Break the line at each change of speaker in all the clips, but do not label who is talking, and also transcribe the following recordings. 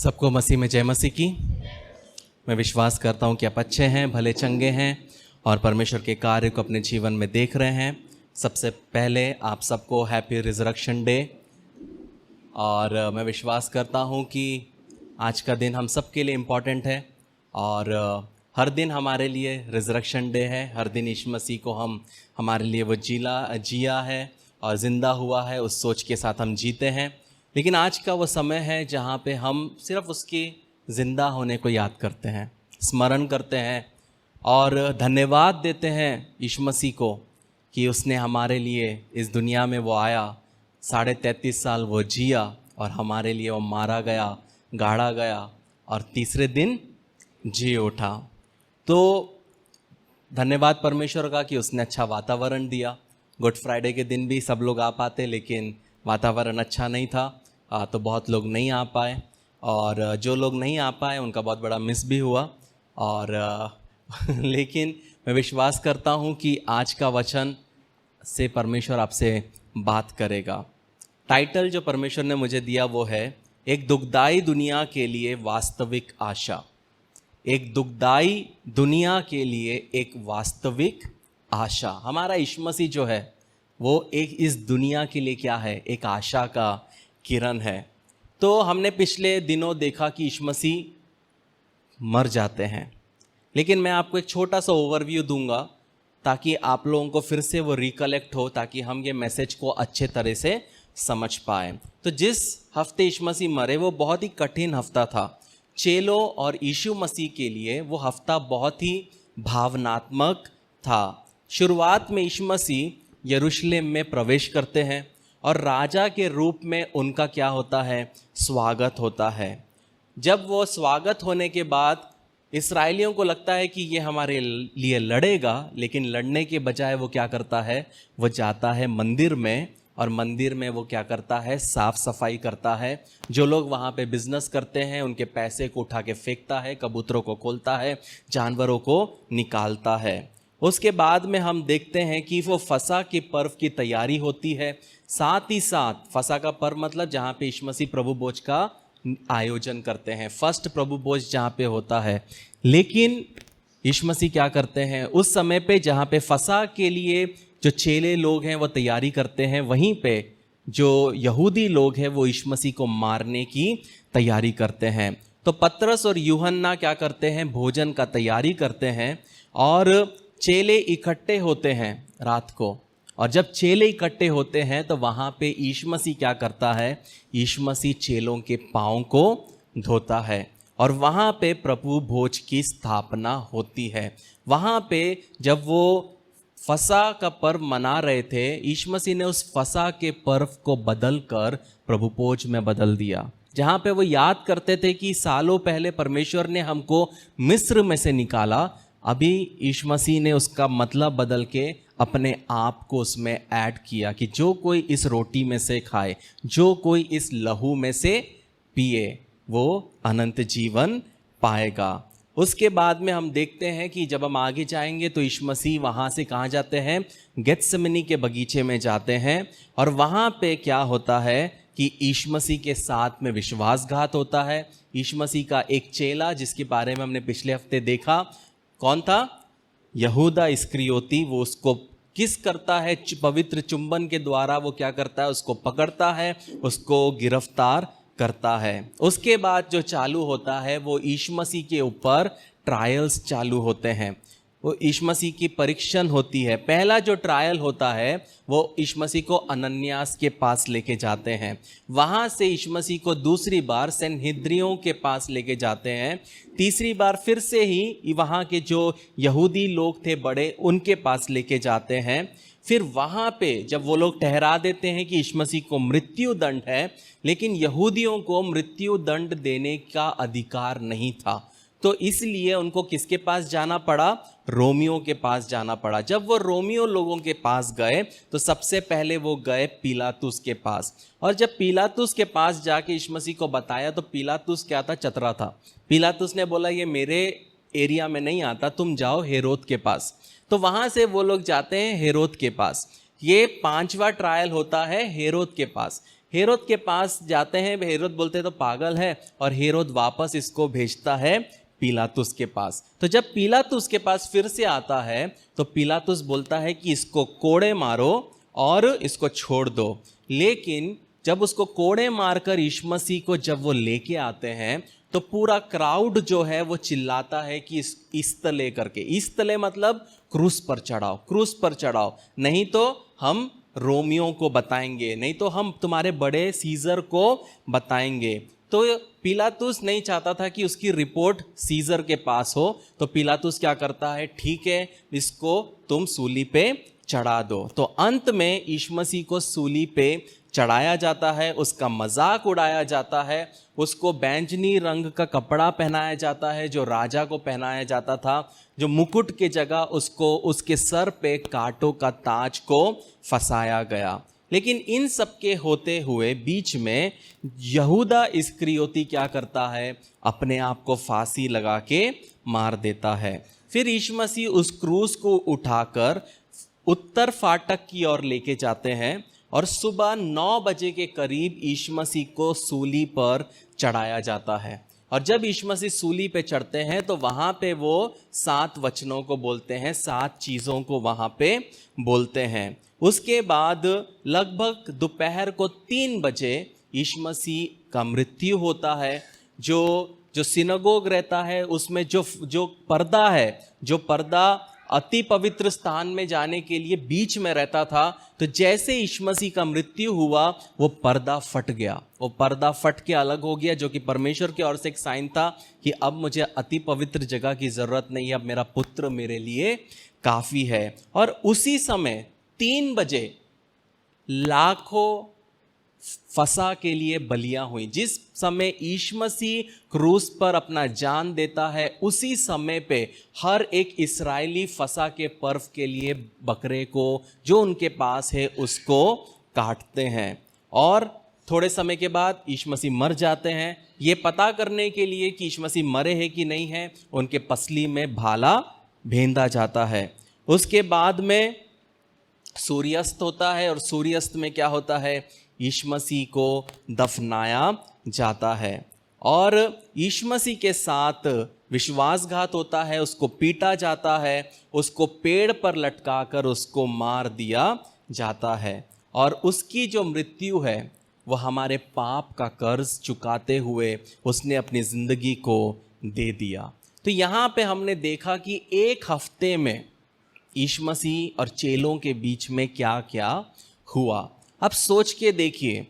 सबको मसीह में जय मसीह की। मैं विश्वास करता हूँ कि आप अच्छे हैं, भले चंगे हैं और परमेश्वर के कार्य को अपने जीवन में देख रहे हैं। सबसे पहले आप सबको हैप्पी रिजरेक्शन डे। और मैं विश्वास करता हूँ कि आज का दिन हम सब के लिए इम्पॉर्टेंट है और हर दिन हमारे लिए रिजरेक्शन डे है। हर दिन यीशु मसीह को हमारे लिए वो जिया है और ज़िंदा हुआ है, उस सोच के साथ हम जीते हैं। लेकिन आज का वो समय है जहाँ पे हम सिर्फ उसके ज़िंदा होने को याद करते हैं, स्मरण करते हैं और धन्यवाद देते हैं यीशु मसीह को कि उसने हमारे लिए इस दुनिया में वो आया, 33.5 साल वो जिया और हमारे लिए वो मारा गया, गाड़ा गया और तीसरे दिन जी उठा। तो धन्यवाद परमेश्वर का कि उसने अच्छा वातावरण दिया। गुड फ्राइडे के दिन भी सब लोग आ पाते, लेकिन वातावरण अच्छा नहीं था तो बहुत लोग नहीं आ पाए और जो लोग नहीं आ पाए उनका बहुत बड़ा मिस भी हुआ। और लेकिन मैं विश्वास करता हूँ कि आज का वचन से परमेश्वर आपसे बात करेगा। टाइटल जो परमेश्वर ने मुझे दिया वो है एक दुखदाई दुनिया के लिए वास्तविक आशा। एक दुखदाई दुनिया के लिए एक वास्तविक आशा। हमारा यीशु मसीह जो है वो एक इस दुनिया के लिए क्या है, एक आशा का किरण है। तो हमने पिछले दिनों देखा कि यीशु मसीह मर जाते हैं, लेकिन मैं आपको एक छोटा सा ओवरव्यू दूंगा ताकि आप लोगों को फिर से वो रिकलेक्ट हो, ताकि हम ये मैसेज को अच्छे तरह से समझ पाए। तो जिस हफ्ते यीशु मसीह मरे वो बहुत ही कठिन हफ्ता था चेलों और यीशु मसीह के लिए। वो हफ्ता बहुत ही भावनात्मक था। शुरुआत में यीशु मसीह यरूशलेम में प्रवेश करते हैं और राजा के रूप में उनका क्या होता है, स्वागत होता है। जब वो स्वागत होने के बाद इस्राएलियों को लगता है कि ये हमारे लिए लड़ेगा, लेकिन लड़ने के बजाय वो क्या करता है, वो जाता है मंदिर में और मंदिर में वो क्या करता है, साफ सफाई करता है। जो लोग वहाँ पे बिजनेस करते हैं उनके पैसे को उठा के फेंकता है, कबूतरों को खोलता है, जानवरों को निकालता है। उसके बाद में हम देखते हैं कि वो फसह के पर्व की तैयारी होती है। साथ ही साथ फसह का पर्व मतलब जहाँ पे यीशु मसीह प्रभु भोज का आयोजन करते हैं, फर्स्ट प्रभु भोज जहाँ पे होता है। लेकिन यीशु मसीह क्या करते हैं उस समय पे, जहाँ पे फसह के लिए जो चेले लोग हैं वो तैयारी करते हैं, वहीं पे जो यहूदी लोग हैं वो यीशु मसीह को मारने की तैयारी करते हैं। तो पतरस और यूहन्ना क्या करते हैं, भोजन का तैयारी करते हैं और चेले इकट्ठे होते हैं रात को। और जब चेले इकट्ठे होते हैं तो वहाँ पे यीशु मसीह क्या करता है, यीशु मसीह चेलों के पाँव को धोता है और वहाँ पे प्रभु भोज की स्थापना होती है। वहाँ पे जब वो फसह का पर्व मना रहे थे, यीशु मसीह ने उस फसह के पर्व को बदल कर प्रभु भोज में बदल दिया, जहाँ पे वो याद करते थे कि सालों पहले परमेश्वर ने हमको मिस्र में से निकाला। अभी यीशु मसीह ने उसका मतलब बदल के अपने आप को उसमें ऐड किया कि जो कोई इस रोटी में से खाए, जो कोई इस लहू में से पिए, वो अनंत जीवन पाएगा। उसके बाद में हम देखते हैं कि जब हम आगे जाएंगे तो यीशु मसीह वहाँ से कहाँ जाते हैं, गेत्सेमनी के बगीचे में जाते हैं और वहाँ पे क्या होता है कि यीशु मसीह के साथ में विश्वासघात होता है। यीशु मसीह का एक चेला जिसके बारे में हमने पिछले हफ्ते देखा, कौन था, यहूदा इस्करियोती, वो उसको किस करता है, पवित्र चुंबन के द्वारा वो क्या करता है, उसको पकड़ता है, उसको गिरफ्तार करता है। उसके बाद जो चालू होता है वो यीशु मसीह के ऊपर ट्रायल्स चालू होते हैं, वो यीशु मसीह की परीक्षण होती है। पहला जो ट्रायल होता है वो यीशु मसीह को अनन्यास के पास लेके जाते हैं। वहाँ से यीशु मसीह को दूसरी बार सनहेद्रियों के पास लेके जाते हैं। तीसरी बार फिर से ही वहाँ के जो यहूदी लोग थे बड़े, उनके पास लेके जाते हैं। फिर वहाँ पे जब वो लोग ठहरा देते हैं कि यीशु मसीह को मृत्यु दंड है, लेकिन यहूदियों को मृत्यु दंड देने का अधिकार नहीं था, तो इसलिए उनको किसके पास जाना पड़ा, रोमियों के पास जाना पड़ा। जब वो रोमियो लोगों के पास गए तो सबसे पहले वो गए पिलातुस के पास, और जब पिलातुस के पास जाके यीशु मसीह को बताया तो पिलातुस क्या था, चतरा था। पिलातुस ने बोला ये मेरे एरिया में नहीं आता, तुम जाओ हेरोद के पास। तो वहाँ से वो लोग जाते हैं हेरोद के पास। ये 5वां ट्रायल होता है हेरोद के पास। हेरोद के पास जाते हैं, हेरोद बोलते हैं तो पागल है, और हेरोद वापस इसको भेजता है पिलातुस के पास। तो जब पिलातुस के पास फिर से आता है तो पिलातुस बोलता है कि इसको कोड़े मारो और इसको छोड़ दो। लेकिन जब उसको कोड़े मारकर यीशु मसीह को जब वो लेके आते हैं तो पूरा क्राउड जो है वो चिल्लाता है कि इस तले करके, इस तले मतलब क्रूस पर चढ़ाओ, क्रूस पर चढ़ाओ, नहीं तो हम रोमियों को बताएंगे, नहीं तो हम तुम्हारे बड़े सीजर को बताएंगे। तो पिलातुस नहीं चाहता था कि उसकी रिपोर्ट सीजर के पास हो, तो पिलातुस क्या करता है, ठीक है इसको तुम सूली पे चढ़ा दो। तो अंत में यीशु मसीह को सूली पे चढ़ाया जाता है, उसका मजाक उड़ाया जाता है, उसको बैंजनी रंग का कपड़ा पहनाया जाता है जो राजा को पहनाया जाता था, जो मुकुट के जगह उसको उसके सर पे कांटों का ताज को फंसाया गया। लेकिन इन सब के होते हुए बीच में यहूदा इस्करियोती क्या करता है, अपने आप को फांसी लगा के मार देता है। फिर यीशु मसीह उस क्रूस को उठाकर उत्तर फाटक की ओर लेके जाते हैं और सुबह 9 बजे के करीब यीशु मसीह को सूली पर चढ़ाया जाता है। और जब यीशु मसीह सूली पे चढ़ते हैं तो वहाँ पे वो 7 वचनों को बोलते हैं, 7 चीज़ों को वहाँ पे बोलते हैं। उसके बाद लगभग दोपहर को 3 बजे यीशु मसीह का मृत्यु होता है। जो सिनगोग रहता है उसमें जो पर्दा है, जो पर्दा अति पवित्र स्थान में जाने के लिए बीच में रहता था, तो जैसे यीशु मसीह का मृत्यु हुआ वो पर्दा फट गया, वो पर्दा फट के अलग हो गया, जो कि परमेश्वर की ओर से एक साइन था कि अब मुझे अति पवित्र जगह की जरूरत नहीं है, अब मेरा पुत्र मेरे लिए काफी है। और उसी समय 3 बजे लाखों फसा के लिए बलियां हुई। जिस समय यीशु मसीह क्रूस पर अपना जान देता है उसी समय पे हर एक इस्राएली फसा के पर्व के लिए बकरे को जो उनके पास है उसको काटते हैं। और थोड़े समय के बाद यीशु मसीह मर जाते हैं। ये पता करने के लिए कि यीशु मसीह मरे हैं कि नहीं है, उनके पसली में भाला भेंदा जाता है। उसके बाद में सूर्यास्त होता है और सूर्यास्त में क्या होता है, यीशु मसीह को दफनाया जाता है और यीशु मसीह के साथ विश्वासघात होता है, उसको पीटा जाता है, उसको पेड़ पर लटकाकर उसको मार दिया जाता है। और उसकी जो मृत्यु है वह हमारे पाप का कर्ज चुकाते हुए उसने अपनी ज़िंदगी को दे दिया। तो यहाँ पे हमने देखा कि एक हफ्ते में यीशु मसीह और चेलों के बीच में क्या क्या हुआ। अब सोच के देखिए,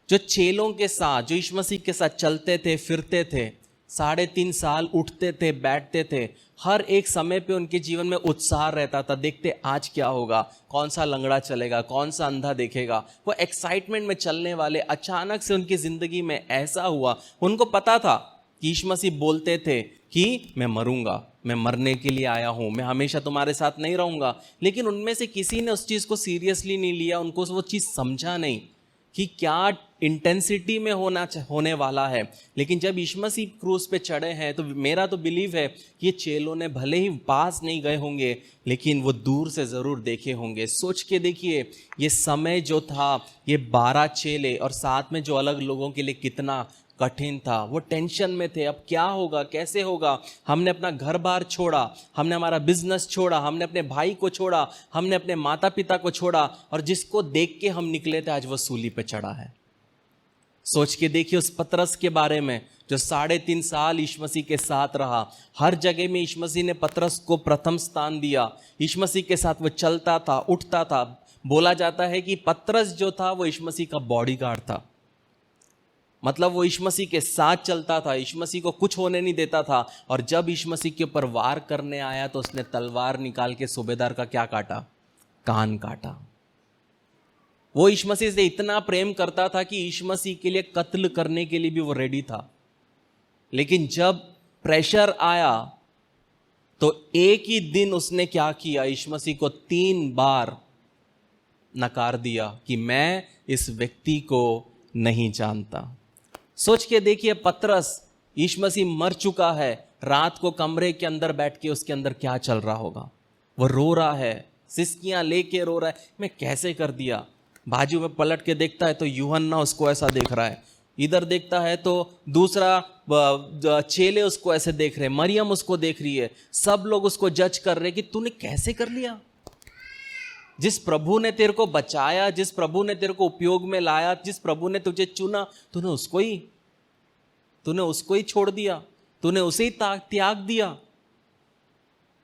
जो चेलों के साथ, जो यीशु मसीह के साथ चलते थे फिरते थे, 3.5 साल उठते थे बैठते थे, हर एक समय पे उनके जीवन में उत्साह रहता था, देखते आज क्या होगा, कौन सा लंगड़ा चलेगा, कौन सा अंधा देखेगा, वो एक्साइटमेंट में चलने वाले। अचानक से उनकी ज़िंदगी में ऐसा हुआ, उनको पता था कि यीशु मसीह बोलते थे कि मैं मरूंगा, मैं मरने के लिए आया हूँ, मैं हमेशा तुम्हारे साथ नहीं रहूँगा। लेकिन उनमें से किसी ने उस चीज़ को सीरियसली नहीं लिया, उनको वो चीज़ समझा नहीं कि क्या इंटेंसिटी में होने वाला है। लेकिन जब यीशु मसीह क्रूस पे चढ़े हैं तो मेरा तो बिलीव है कि ये चेलों ने भले ही पास नहीं गए होंगे लेकिन वो दूर से ज़रूर देखे होंगे। सोच के देखिए, ये समय जो था, ये 12 चेले और साथ में जो अलग लोगों के लिए कितना कठिन था। वो टेंशन में थे, अब क्या होगा, कैसे होगा। हमने अपना घर बार छोड़ा, हमने हमारा बिजनेस छोड़ा, हमने अपने भाई को छोड़ा, हमने अपने माता पिता को छोड़ा, और जिसको देख के हम निकले थे आज वो सूली पे चढ़ा है। सोच के देखिए उस पतरस के बारे में जो 3.5 साल यीशु मसीह के साथ रहा। हर जगह में यीशु मसीह ने पतरस को प्रथम स्थान दिया। यीशु मसीह के साथ वो चलता था, उठता था। बोला जाता है कि पतरस जो था वो यीशु मसीह का बॉडीगार्ड था, मतलब वो यीशु मसीह के साथ चलता था, यीशु मसीह को कुछ होने नहीं देता था। और जब यीशु मसीह के ऊपर वार करने आया तो उसने तलवार निकाल के सूबेदार का क्या काटा, कान काटा। वो यीशु मसीह से इतना प्रेम करता था कि यीशु मसीह के लिए कत्ल करने के लिए भी वो रेडी था। लेकिन जब प्रेशर आया तो एक ही दिन उसने क्या किया, यीशु मसीह को 3 बार नकार दिया कि मैं इस व्यक्ति को नहीं जानता। सोच के देखिए, पतरस, यीशु मसीह मर चुका है, रात को कमरे के अंदर बैठ के उसके अंदर क्या चल रहा होगा। वो रो रहा है, सिसकियां लेके रो रहा है, मैं कैसे कर दिया। बाजू में पलट के देखता है तो यूहन्ना उसको ऐसा देख रहा है, इधर देखता है तो दूसरा चेले उसको ऐसे देख रहे हैं, मरियम उसको देख रही है, सब लोग उसको जज कर रहे हैं कि तूने कैसे कर लिया। जिस प्रभु ने तेरे को बचाया, जिस प्रभु ने तेरे को उपयोग में लाया, जिस प्रभु ने तुझे चुना, तूने उसको ही छोड़ दिया, तूने उसे ही त्याग दिया।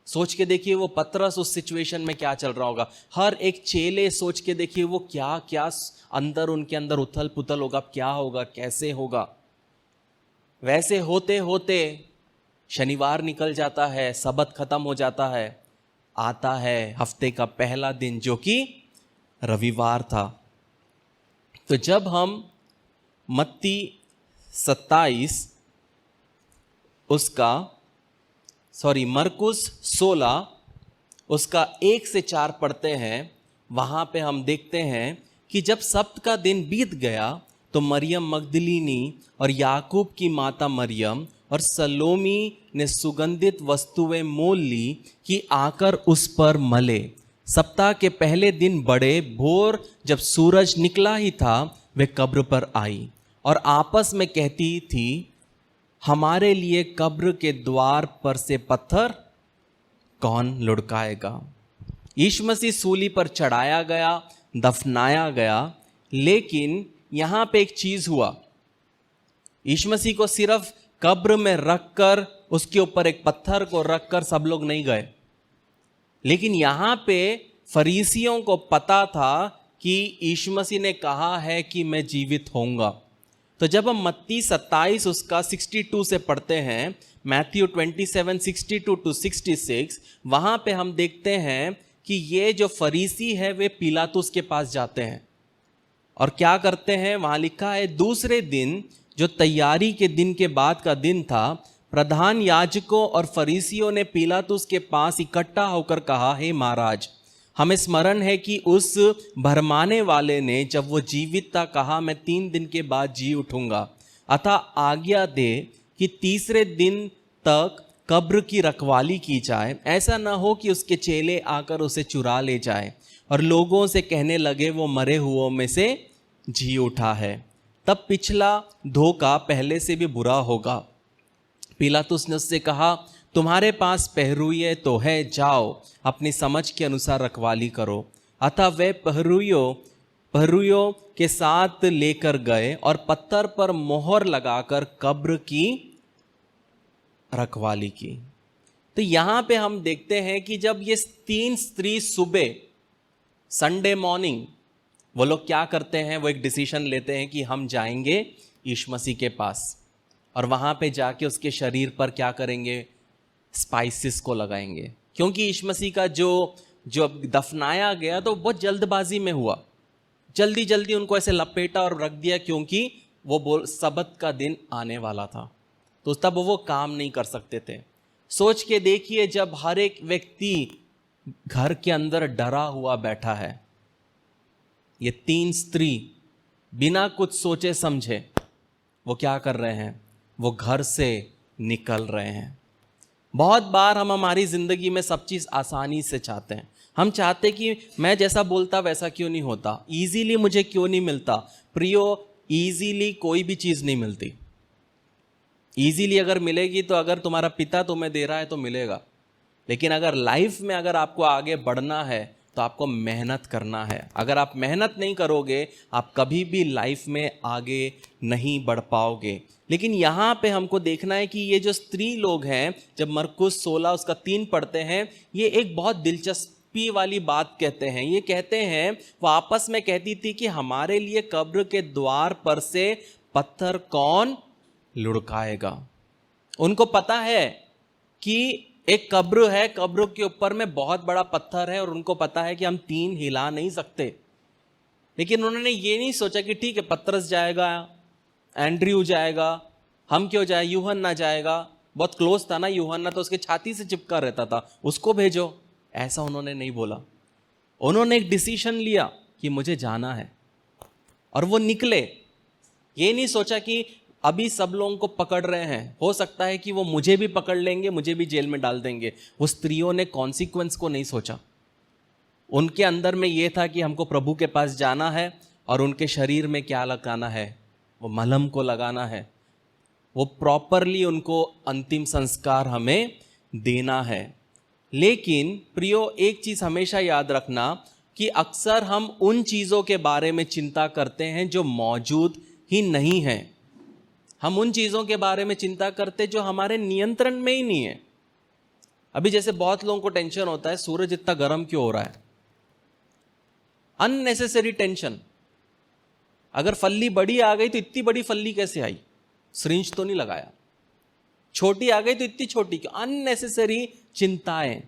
सोच के देखिए वो पतरस उस सिचुएशन में क्या चल रहा होगा। हर एक चेले सोच के देखिए वो क्या क्या अंदर उनके अंदर उथल पुथल होगा, क्या होगा, कैसे होगा। वैसे होते होते शनिवार निकल जाता है, सबत खत्म हो जाता है, आता है हफ्ते का पहला दिन जो कि रविवार था। तो जब हम मत्ती 27 मरकुस 16 उसका 1 से 4 पढ़ते हैं, वहाँ पे हम देखते हैं कि जब सब्त का दिन बीत गया तो मरियम मगदलीनी और याकूब की माता मरियम और सलोमी ने सुगंधित वस्तुएं मोल ली कि आकर उस पर मले। सप्ताह के पहले दिन बड़े भोर जब सूरज निकला ही था, वे कब्र पर आई और आपस में कहती थी, हमारे लिए कब्र के द्वार पर से पत्थर कौन लुढ़काएगा। यीशु मसीह सूली पर चढ़ाया गया, दफनाया गया, लेकिन यहाँ पे एक चीज हुआ। यीशु मसीह को सिर्फ कब्र में रखकर, उसके ऊपर एक पत्थर को रखकर सब लोग नहीं गए, लेकिन यहाँ पे फरीसियों को पता था कि यीशु मसीह ने कहा है कि मैं जीवित होऊंगा। तो जब हम मत्ती 27 उसका 62 से पढ़ते हैं, मैथ्यू 27 62 to 66, वहाँ पे हम देखते हैं कि ये जो फरीसी है वे पिलातुस के पास जाते हैं और क्या करते हैं। वहाँ लिखा है, दूसरे दिन जो तैयारी के दिन के बाद का दिन था, प्रधान याजकों और फरीसियों ने पिलातुस के पास इकट्ठा होकर कहा, हे महाराज, हमें स्मरण है कि उस भरमाने वाले ने जब वो जीवित था कहा, मैं 3 दिन के बाद जी उठूंगा। अतः आज्ञा दे कि तीसरे दिन तक कब्र की रखवाली की जाए, ऐसा ना हो कि उसके चेले आकर उसे चुरा ले जाए और लोगों से कहने लगे वो मरे हुओं में से जी उठा है। तब पिछला धोखा पहले से भी बुरा होगा। पिलातुस ने उससे कहा, तुम्हारे पास पहरुए तो है, जाओ अपनी समझ के अनुसार रखवाली करो। अतः वे पहरुइयों के साथ लेकर गए और पत्थर पर मोहर लगाकर कब्र की रखवाली की। तो यहाँ पे हम देखते हैं कि जब ये 3 स्त्री सुबह संडे मॉर्निंग वो लोग क्या करते हैं, वो एक डिसीजन लेते हैं कि हम जाएंगे यीशु मसीह के पास और वहाँ पे जाके उसके शरीर पर क्या करेंगे, स्पाइसेस को लगाएंगे। क्योंकि यीशु मसीह का जो दफनाया गया तो बहुत जल्दबाजी में हुआ, जल्दी जल्दी उनको ऐसे लपेटा और रख दिया, क्योंकि वो सबत का दिन आने वाला था, तो तब वो काम नहीं कर सकते थे। सोच के देखिए, जब हर एक व्यक्ति घर के अंदर डरा हुआ बैठा है, ये 3 स्त्री बिना कुछ सोचे समझे वो क्या कर रहे हैं, वो घर से निकल रहे हैं। बहुत बार हम हमारी ज़िंदगी में सब चीज़ आसानी से चाहते हैं। हम चाहते कि मैं जैसा बोलता वैसा क्यों नहीं होता, ईजीली मुझे क्यों नहीं मिलता। प्रियो, ईजीली कोई भी चीज़ नहीं मिलती। ईजीली अगर मिलेगी तो अगर तुम्हारा पिता तुम्हें दे रहा है तो मिलेगा, लेकिन अगर लाइफ में अगर आपको आगे बढ़ना है तो आपको मेहनत करना है। अगर आप मेहनत नहीं करोगे आप कभी भी लाइफ में आगे नहीं बढ़ पाओगे। लेकिन यहाँ पे हमको देखना है कि ये जो स्त्री लोग हैं, जब मरकुस 16 उसका 3 पढ़ते हैं, ये एक बहुत दिलचस्पी वाली बात कहते हैं। ये कहते हैं वो आपस में कहती थी कि हमारे लिए कब्र के द्वार पर से पत्थर कौन लुढ़काएगा। उनको पता है कि एक कब्र है, कब्र के ऊपर में बहुत बड़ा पत्थर है और उनको पता है कि हम 3 हिला नहीं सकते। लेकिन उन्होंने ये नहीं सोचा कि ठीक है पतरस जाएगा, एंड्रयू जाएगा, हम क्यों जाए, यूहन्ना जाएगा, बहुत क्लोज था ना यूहन्ना, तो उसके छाती से चिपका रहता था, उसको भेजो। ऐसा उन्होंने नहीं बोला। उन्होंने एक डिसीजन लिया कि मुझे जाना है और वो निकले। ये नहीं सोचा कि अभी सब लोगों को पकड़ रहे हैं, हो सकता है कि वो मुझे भी पकड़ लेंगे, मुझे भी जेल में डाल देंगे। वो स्त्रियों ने कॉन्सिक्वेंस को नहीं सोचा। उनके अंदर में ये था कि हमको प्रभु के पास जाना है और उनके शरीर में क्या लगाना है, वो मलहम को लगाना है, वो प्रॉपरली उनको अंतिम संस्कार हमें देना है। लेकिन प्रियो, एक चीज़ हमेशा याद रखना कि अक्सर हम उन चीज़ों के बारे में चिंता करते हैं जो मौजूद ही नहीं है। हम उन चीज़ों के बारे में चिंता करते जो हमारे नियंत्रण में ही नहीं है। अभी जैसे बहुत लोगों को टेंशन होता है, सूरज इतना गर्म क्यों हो रहा है, अननेसेसरी टेंशन। अगर फल्ली बड़ी आ गई तो इतनी बड़ी फल्ली कैसे आई, सिरिंज तो नहीं लगाया। छोटी आ गई तो इतनी छोटी क्यों, अननेसेसरी चिंताएं,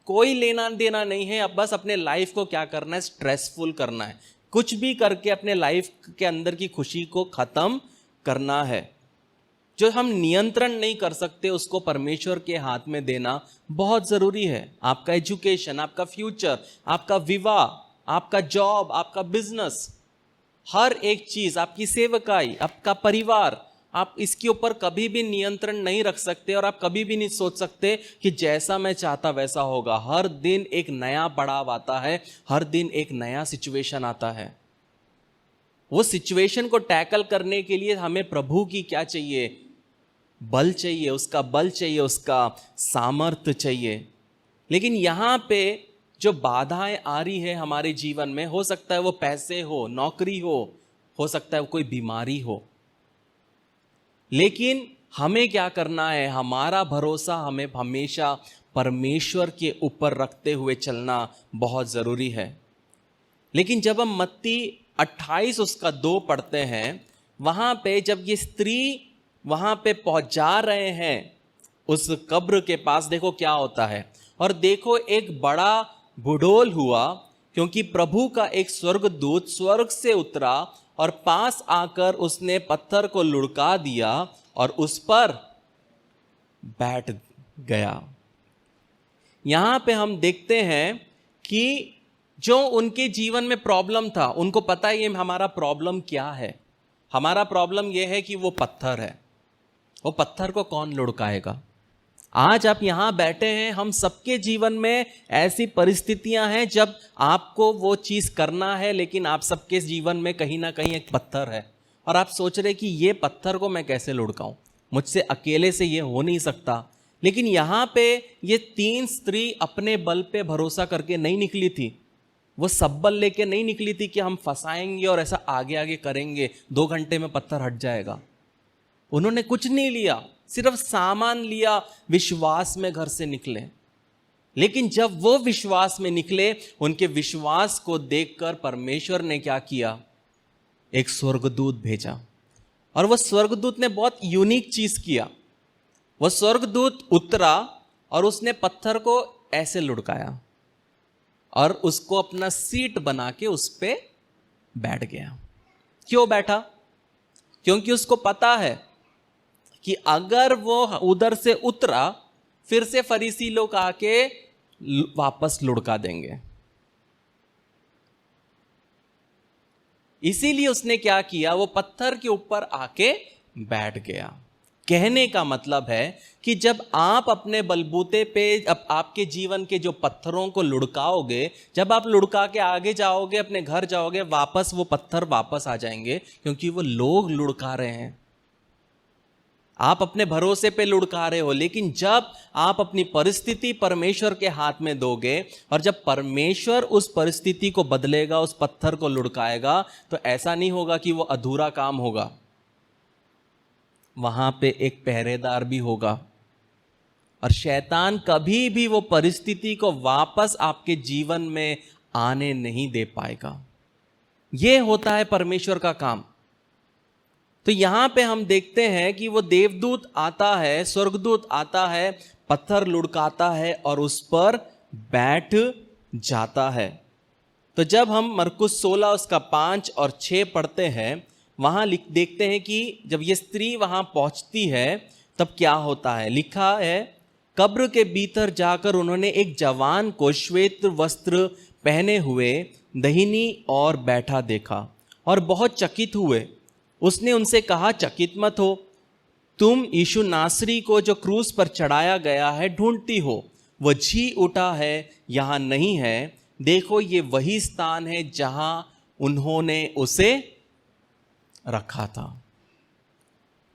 कोई लेना देना नहीं है। अब बस अपने लाइफ को क्या करना है, स्ट्रेसफुल करना है, कुछ भी करके अपने लाइफ के अंदर की खुशी को खत्म करना है। जो हम नियंत्रण नहीं कर सकते उसको परमेश्वर के हाथ में देना बहुत जरूरी है। आपका एजुकेशन, आपका फ्यूचर, आपका विवाह, आपका जॉब, आपका बिजनेस, हर एक चीज, आपकी सेवकाई, आपका परिवार, आप इसके ऊपर कभी भी नियंत्रण नहीं रख सकते और आप कभी भी नहीं सोच सकते कि जैसा मैं चाहता वैसा होगा। हर दिन एक नया पड़ाव आता है, हर दिन एक नया सिचुएशन आता है। वो सिचुएशन को टैकल करने के लिए हमें प्रभु की क्या चाहिए, बल चाहिए, उसका बल चाहिए, उसका सामर्थ्य चाहिए। लेकिन यहाँ पे जो बाधाएं आ रही है हमारे जीवन में, हो सकता है वो पैसे हो, नौकरी हो सकता है वो कोई बीमारी हो, लेकिन हमें क्या करना है, हमारा भरोसा हमें हमेशा परमेश्वर के ऊपर रखते हुए चलना बहुत ज़रूरी है। लेकिन जब हम मत्ती 28 उसका 2 पढ़ते हैं, वहाँ पे जब ये स्त्री वहाँ पे पहुँचा रहे हैं उस कब्र के पास, देखो क्या होता है। और देखो एक बड़ा बुडोल हुआ, क्योंकि प्रभु का एक स्वर्गदूत स्वर्ग से उतरा और पास आकर उसने पत्थर को लुढ़का दिया और उस पर बैठ गया। यहां पे हम देखते हैं कि जो उनके जीवन में प्रॉब्लम था, उनको पता है ये हमारा प्रॉब्लम क्या है। हमारा प्रॉब्लम ये है कि वो पत्थर है, वो पत्थर को कौन लुढ़काएगा। आज आप यहां बैठे हैं, हम सबके जीवन में ऐसी परिस्थितियां हैं जब आपको वो चीज करना है, लेकिन आप सबके जीवन में कहीं ना कहीं एक पत्थर है और आप सोच रहे कि ये पत्थर को मैं कैसे लुढ़काऊं, मुझसे अकेले से ये हो नहीं सकता। लेकिन यहां पे ये 3 स्त्री अपने बल पे भरोसा करके नहीं निकली थी, वो सब्बल लेके नहीं निकली थी कि हम फंसाएंगे और ऐसा आगे आगे करेंगे 2 घंटे में पत्थर हट जाएगा। उन्होंने कुछ नहीं लिया, सिर्फ सामान लिया, विश्वास में घर से निकले। लेकिन जब वो विश्वास में निकले, उनके विश्वास को देखकर परमेश्वर ने क्या किया, एक स्वर्गदूत भेजा। और वो स्वर्गदूत ने बहुत यूनिक चीज किया। वो स्वर्गदूत उतरा और उसने पत्थर को ऐसे लुढ़काया और उसको अपना सीट बना के उस पे बैठ गया। क्यों बैठा? क्योंकि उसको पता है कि अगर वो उधर से उतरा, फिर से फरीसी लोग आके वापस लुढ़का देंगे। इसीलिए उसने क्या किया, वो पत्थर के ऊपर आके बैठ गया। कहने का मतलब है कि जब आप अपने बलबूते पे अब आपके जीवन के जो पत्थरों को लुढ़काओगे, जब आप लुढ़का के आगे जाओगे, अपने घर जाओगे, वापस वो पत्थर वापस आ जाएंगे, क्योंकि वो लोग लुढ़का रहे हैं। आप अपने भरोसे पे लुढ़का रहे हो। लेकिन जब आप अपनी परिस्थिति परमेश्वर के हाथ में दोगे और जब परमेश्वर उस परिस्थिति को बदलेगा, उस पत्थर को लुढ़काएगा, तो ऐसा नहीं होगा कि वो अधूरा काम होगा। वहां पे एक पहरेदार भी होगा और शैतान कभी भी वो परिस्थिति को वापस आपके जीवन में आने नहीं दे पाएगा। ये होता है परमेश्वर का काम। तो यहां पे हम देखते हैं कि वो देवदूत आता है, स्वर्गदूत आता है, पत्थर लुढ़काता है और उस पर बैठ जाता है। तो जब हम मरकुस 16 उसका 5 और 6 पढ़ते हैं, वहां देखते हैं कि जब ये स्त्री वहां पहुंचती है तब क्या होता है। लिखा है, कब्र के भीतर जाकर उन्होंने एक जवान को श्वेत वस्त्र पहने हुए दाहिनी ओर बैठा देखा और बहुत चकित हुए। उसने उनसे कहा, चकित मत हो, तुम यीशु नासरी को जो क्रूस पर चढ़ाया गया है ढूंढती हो। वो जी उठा है, यहाँ नहीं है, देखो ये वही स्थान है जहां उन्होंने उसे रखा था।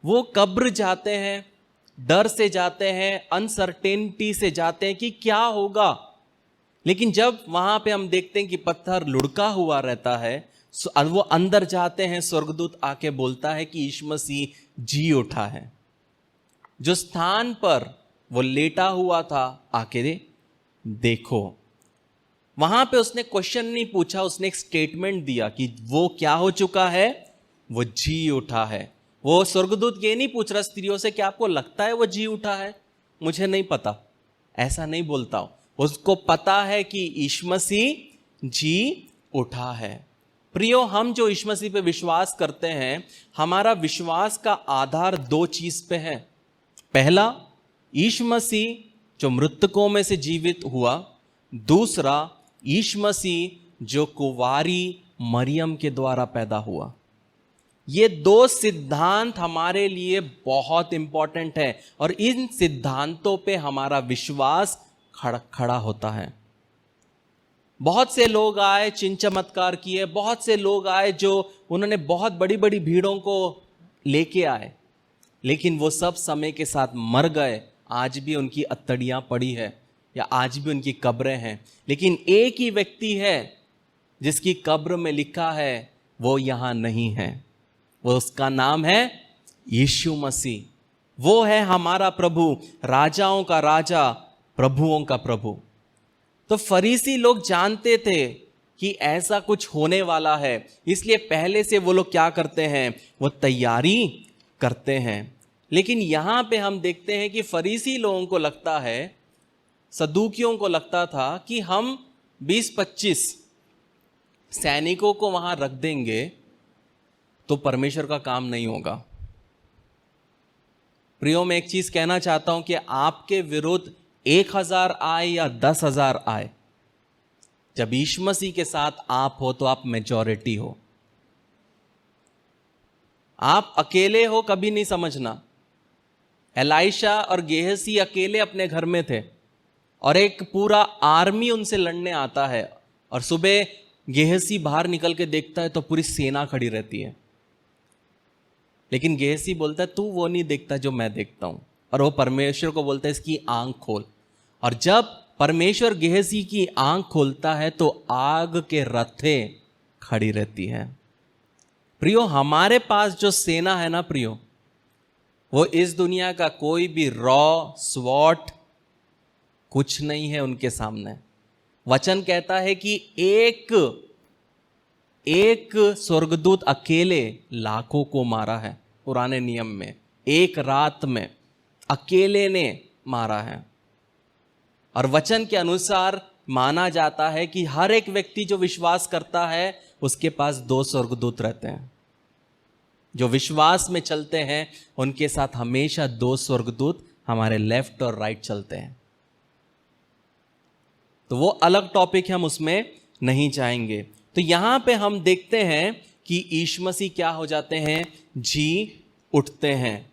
वो कब्र जाते हैं, डर से जाते हैं, अनसर्टेनिटी से जाते हैं कि क्या होगा। लेकिन जब वहां पे हम देखते हैं कि पत्थर लुढ़का हुआ रहता है, वो अंदर जाते हैं, स्वर्गदूत आके बोलता है कि यीशु मसीह जी उठा है। जो स्थान पर वो लेटा हुआ था आके देखो। वहां पे उसने क्वेश्चन नहीं पूछा, उसने एक स्टेटमेंट दिया कि वो क्या हो चुका है, वो जी उठा है। वो स्वर्गदूत ये नहीं पूछ रहा स्त्रियों से कि आपको लगता है वो जी उठा है, मुझे नहीं पता, ऐसा नहीं बोलता हूं। उसको पता है कि यीशु मसीह जी उठा है। प्रियो, हम जो यीशु मसीह पे विश्वास करते हैं, हमारा विश्वास का आधार दो चीज पे है। पहला, यीशु मसीह जो मृतकों में से जीवित हुआ। दूसरा, यीशु मसीह जो कुंवारी मरियम के द्वारा पैदा हुआ। ये दो सिद्धांत हमारे लिए बहुत इंपॉर्टेंट है और इन सिद्धांतों पे हमारा विश्वास खड़ा होता है। बहुत से लोग आए, चिन्ह चमत्कार किए, बहुत से लोग आए जो उन्होंने बहुत बड़ी बड़ी भीड़ों को लेके आए, लेकिन वो सब समय के साथ मर गए। आज भी उनकी अत्तड़ियां पड़ी है या आज भी उनकी कब्रें हैं। लेकिन एक ही व्यक्ति है जिसकी कब्र में लिखा है वो यहां नहीं है, वो उसका नाम है यीशु मसीह। वो है हमारा प्रभु, राजाओं का राजा, प्रभुओं का प्रभु। तो फरीसी लोग जानते थे कि ऐसा कुछ होने वाला है, इसलिए पहले से वो लोग क्या करते हैं, वो तैयारी करते हैं। लेकिन यहां पे हम देखते हैं कि फरीसी लोगों को लगता है, सदूकियों को लगता था कि हम 20-25 सैनिकों को वहां रख देंगे तो परमेश्वर का काम नहीं होगा। प्रियो, मैं एक चीज कहना चाहता हूं कि आपके विरुद्ध 1000 आए या 10,000 आए, जब यीशु मसीह के साथ आप हो तो आप मेजॉरिटी हो। आप अकेले हो कभी नहीं समझना। एलाइशा और गेहसी अकेले अपने घर में थे और एक पूरा आर्मी उनसे लड़ने आता है, और सुबह गेहसी बाहर निकल के देखता है तो पूरी सेना खड़ी रहती है। लेकिन गेहसी बोलता है, तू वो नहीं देखता जो मैं देखता हूं। और वो परमेश्वर को बोलता है, इसकी आंख खोल। और जब परमेश्वर गेहसी की आंख खोलता है तो आग के रथे खड़ी रहती है। प्रियो, हमारे पास जो सेना है ना प्रियो, वो इस दुनिया का कोई भी रॉ स्वॉट कुछ नहीं है उनके सामने। वचन कहता है कि एक स्वर्गदूत अकेले लाखों को मारा है। पुराने नियम में एक रात में अकेले ने मारा है। और वचन के अनुसार माना जाता है कि हर एक व्यक्ति जो विश्वास करता है उसके पास 2 स्वर्गदूत रहते हैं। जो विश्वास में चलते हैं उनके साथ हमेशा 2 स्वर्गदूत हमारे लेफ्ट और राइट चलते हैं। तो वो अलग टॉपिक है, हम उसमें नहीं जाएंगे। तो यहां पे हम देखते हैं कि यीशु मसीह क्या हो जाते हैं, जी उठते हैं।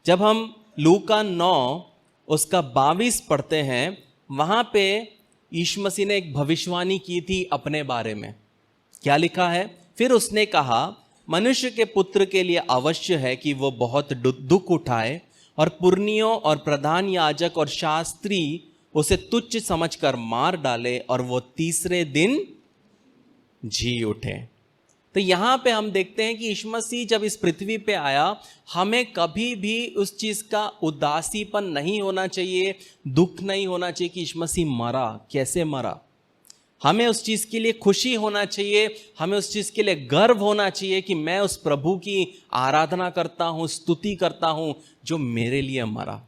जब हम लूका 9 उसका 22 पढ़ते हैं, वहां पे यीशु मसीह ने एक भविष्यवाणी की थी अपने बारे में। क्या लिखा है, फिर उसने कहा, मनुष्य के पुत्र के लिए अवश्य है कि वो बहुत दुख उठाए और पुरनियों और प्रधान याजक और शास्त्री उसे तुच्छ समझकर मार डाले और वो तीसरे दिन जी उठे। तो यहां पे हम देखते हैं कि यीशु मसीह जब इस पृथ्वी पे आया, हमें कभी भी उस चीज का उदासीपन नहीं होना चाहिए, दुख नहीं होना चाहिए कि यीशु मसीह मरा, कैसे मरा। हमें उस चीज के लिए खुशी होना चाहिए, हमें उस चीज के लिए गर्व होना चाहिए कि मैं उस प्रभु की आराधना करता हूं, स्तुति करता हूं जो मेरे लिए मरा,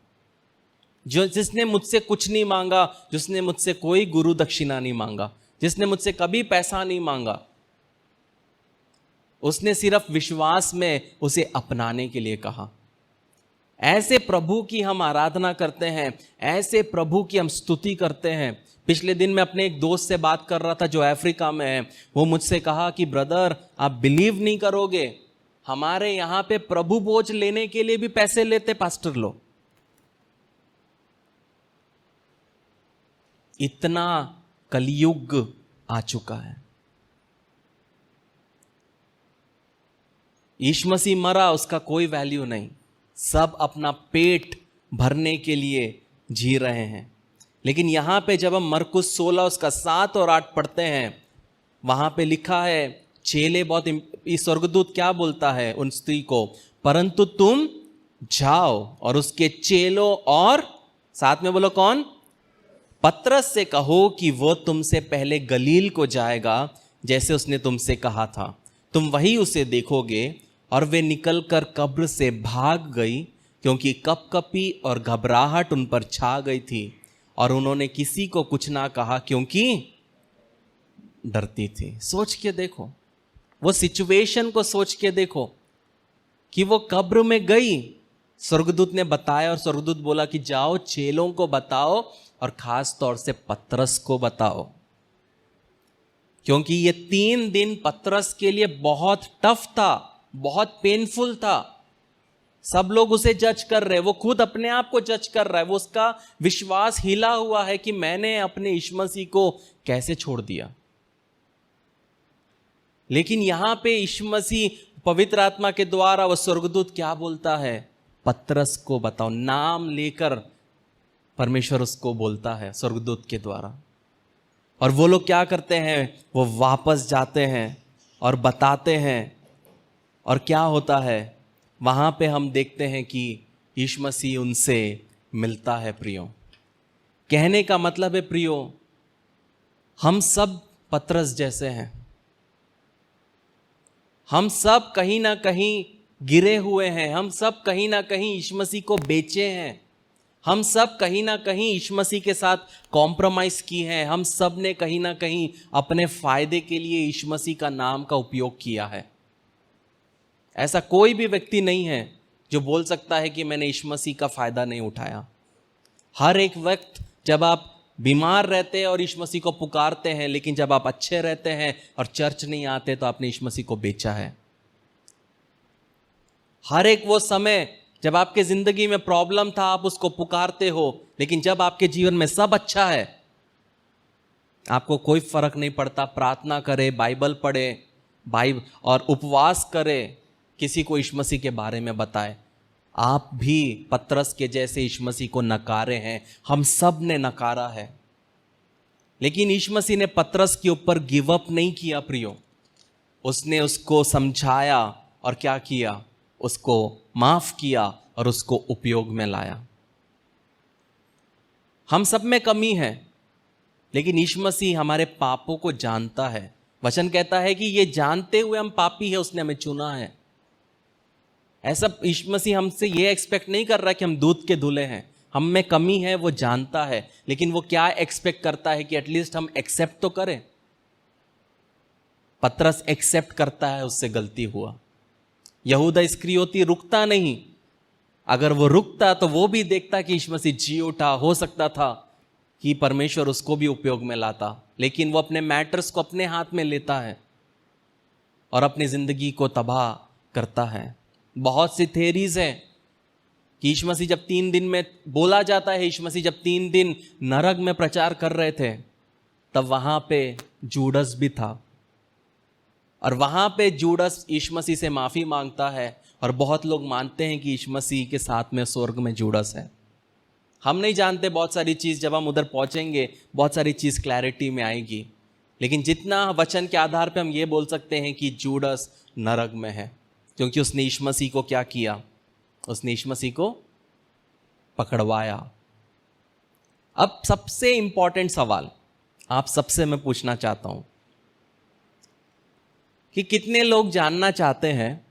जिसने मुझसे कुछ नहीं मांगा, जिसने मुझसे कोई गुरु दक्षिणा नहीं मांगा, जिसने मुझसे कभी पैसा नहीं मांगा। उसने सिर्फ विश्वास में उसे अपनाने के लिए कहा। ऐसे प्रभु की हम आराधना करते हैं, ऐसे प्रभु की हम स्तुति करते हैं। पिछले दिन मैं अपने एक दोस्त से बात कर रहा था जो अफ्रीका में है। वो मुझसे कहा कि ब्रदर, आप बिलीव नहीं करोगे, हमारे यहां पे प्रभु भोज लेने के लिए भी पैसे लेते पास्टर लोग। इतना कलयुग आ चुका है। यीशु मसीह मरा, उसका कोई वैल्यू नहीं। सब अपना पेट भरने के लिए जी रहे हैं। लेकिन यहां पे जब हम मरकुस 16 उसका 7 और 8 पढ़ते हैं, वहां पे लिखा है, चेले बहुत, इस स्वर्गदूत क्या बोलता है उन स्त्री को, परंतु तुम जाओ और उसके चेलों और साथ में बोलो कौन, पतरस से कहो कि वो तुमसे पहले गलील को जाएगा, जैसे उसने तुमसे कहा था। तुम वही उसे देखोगे। और वे निकलकर कब्र से भाग गई, क्योंकि कपकपी और घबराहट उन पर छा गई थी। और उन्होंने किसी को कुछ ना कहा, क्योंकि डरती थी। सोच के देखो, वो सिचुएशन को सोच के देखो कि वो कब्र में गई, स्वर्गदूत ने बताया और स्वर्गदूत बोला कि जाओ चेलों को बताओ और खास तौर से पतरस को बताओ, क्योंकि ये 3 दिन पतरस के लिए बहुत टफ था, बहुत पेनफुल था। सब लोग उसे जज कर रहे, वो खुद अपने आप को जज कर रहा है, वो उसका विश्वास हिला हुआ है कि मैंने अपने यीशु मसीह को कैसे छोड़ दिया। लेकिन यहां पे यीशु मसीह पवित्र आत्मा के द्वारा वो स्वर्गदूत क्या बोलता है, पतरस को बताओ। नाम लेकर परमेश्वर उसको बोलता है स्वर्गदूत के द्वारा। और वो लोग क्या करते हैं, वो वापस जाते हैं और बताते हैं। और क्या होता है वहां पे, हम देखते हैं कि यीशु मसीह उनसे मिलता है। प्रियो, कहने का मतलब है प्रियो, हम सब पतरस जैसे हैं। हम सब कहीं ना कहीं गिरे हुए हैं। हम सब कहीं ना कहीं यीशु मसीह को बेचे हैं। हम सब कहीं ना कहीं यीशु मसीह के साथ कॉम्प्रोमाइज की है। हम सब ने कहीं ना कहीं अपने फायदे के लिए यीशु मसीह का नाम का उपयोग किया है। ऐसा कोई भी व्यक्ति नहीं है जो बोल सकता है कि मैंने यीशु मसीह का फायदा नहीं उठाया। हर एक वक्त जब आप बीमार रहते हैं और यीशु मसीह को पुकारते हैं, लेकिन जब आप अच्छे रहते हैं और चर्च नहीं आते तो आपने यीशु मसीह को बेचा है। हर एक वो समय जब आपके जिंदगी में प्रॉब्लम था, आप उसको पुकारते हो, लेकिन जब आपके जीवन में सब अच्छा है, आपको कोई फर्क नहीं पड़ता। प्रार्थना करे, बाइबल पढ़े, और उपवास करे, किसी को यीशु मसीह के बारे में बताए, आप भी पतरस के जैसे यीशु मसीह को नकारे हैं। हम सब ने नकारा है, लेकिन यीशु मसीह ने पतरस के ऊपर गिव अप नहीं किया प्रियो। उसने उसको समझाया और क्या किया, उसको माफ किया और उसको उपयोग में लाया। हम सब में कमी है, लेकिन यीशु मसीह हमारे पापों को जानता है। वचन कहता है कि ये जानते हुए हम पापी है, उसने हमें चुना है। ऐसा यीशु मसीह हमसे ये एक्सपेक्ट नहीं कर रहा कि हम दूध के धुले हैं। हम में कमी है, वो जानता है, लेकिन वो क्या एक्सपेक्ट करता है कि एटलीस्ट हम एक्सेप्ट तो करें। पतरस एक्सेप्ट करता है उससे गलती हुआ। यहूदा इस्करियोती रुकता नहीं। अगर वो रुकता तो वो भी देखता कि यीशु मसीह जी उठा, हो सकता था कि परमेश्वर उसको भी उपयोग में लाता, लेकिन वो अपने मैटर्स को अपने हाथ में लेता है और अपनी जिंदगी को तबाह करता है। बहुत सी थेरीज हैं कि यीशु मसीह जब 3 दिन में, बोला जाता है यीशु मसीह जब 3 दिन नरक में प्रचार कर रहे थे, तब वहां पे जूडस भी था। और वहां पे जूडस यीशु मसीह से माफी मांगता है, और बहुत लोग मानते हैं कि यीशु मसीह के साथ में स्वर्ग में जूडस है। हम नहीं जानते बहुत सारी चीज, जब हम उधर पहुंचेंगे बहुत सारी चीज क्लैरिटी में आएगी, लेकिन जितना वचन के आधार पे हम ये बोल सकते हैं कि जूडस नरक में है, क्योंकि उसने यीशु मसीह को क्या किया, उसने यीशु मसीह को पकड़वाया। अब सबसे इंपॉर्टेंट सवाल आप सबसे मैं पूछना चाहता हूं कि कितने लोग जानना चाहते हैं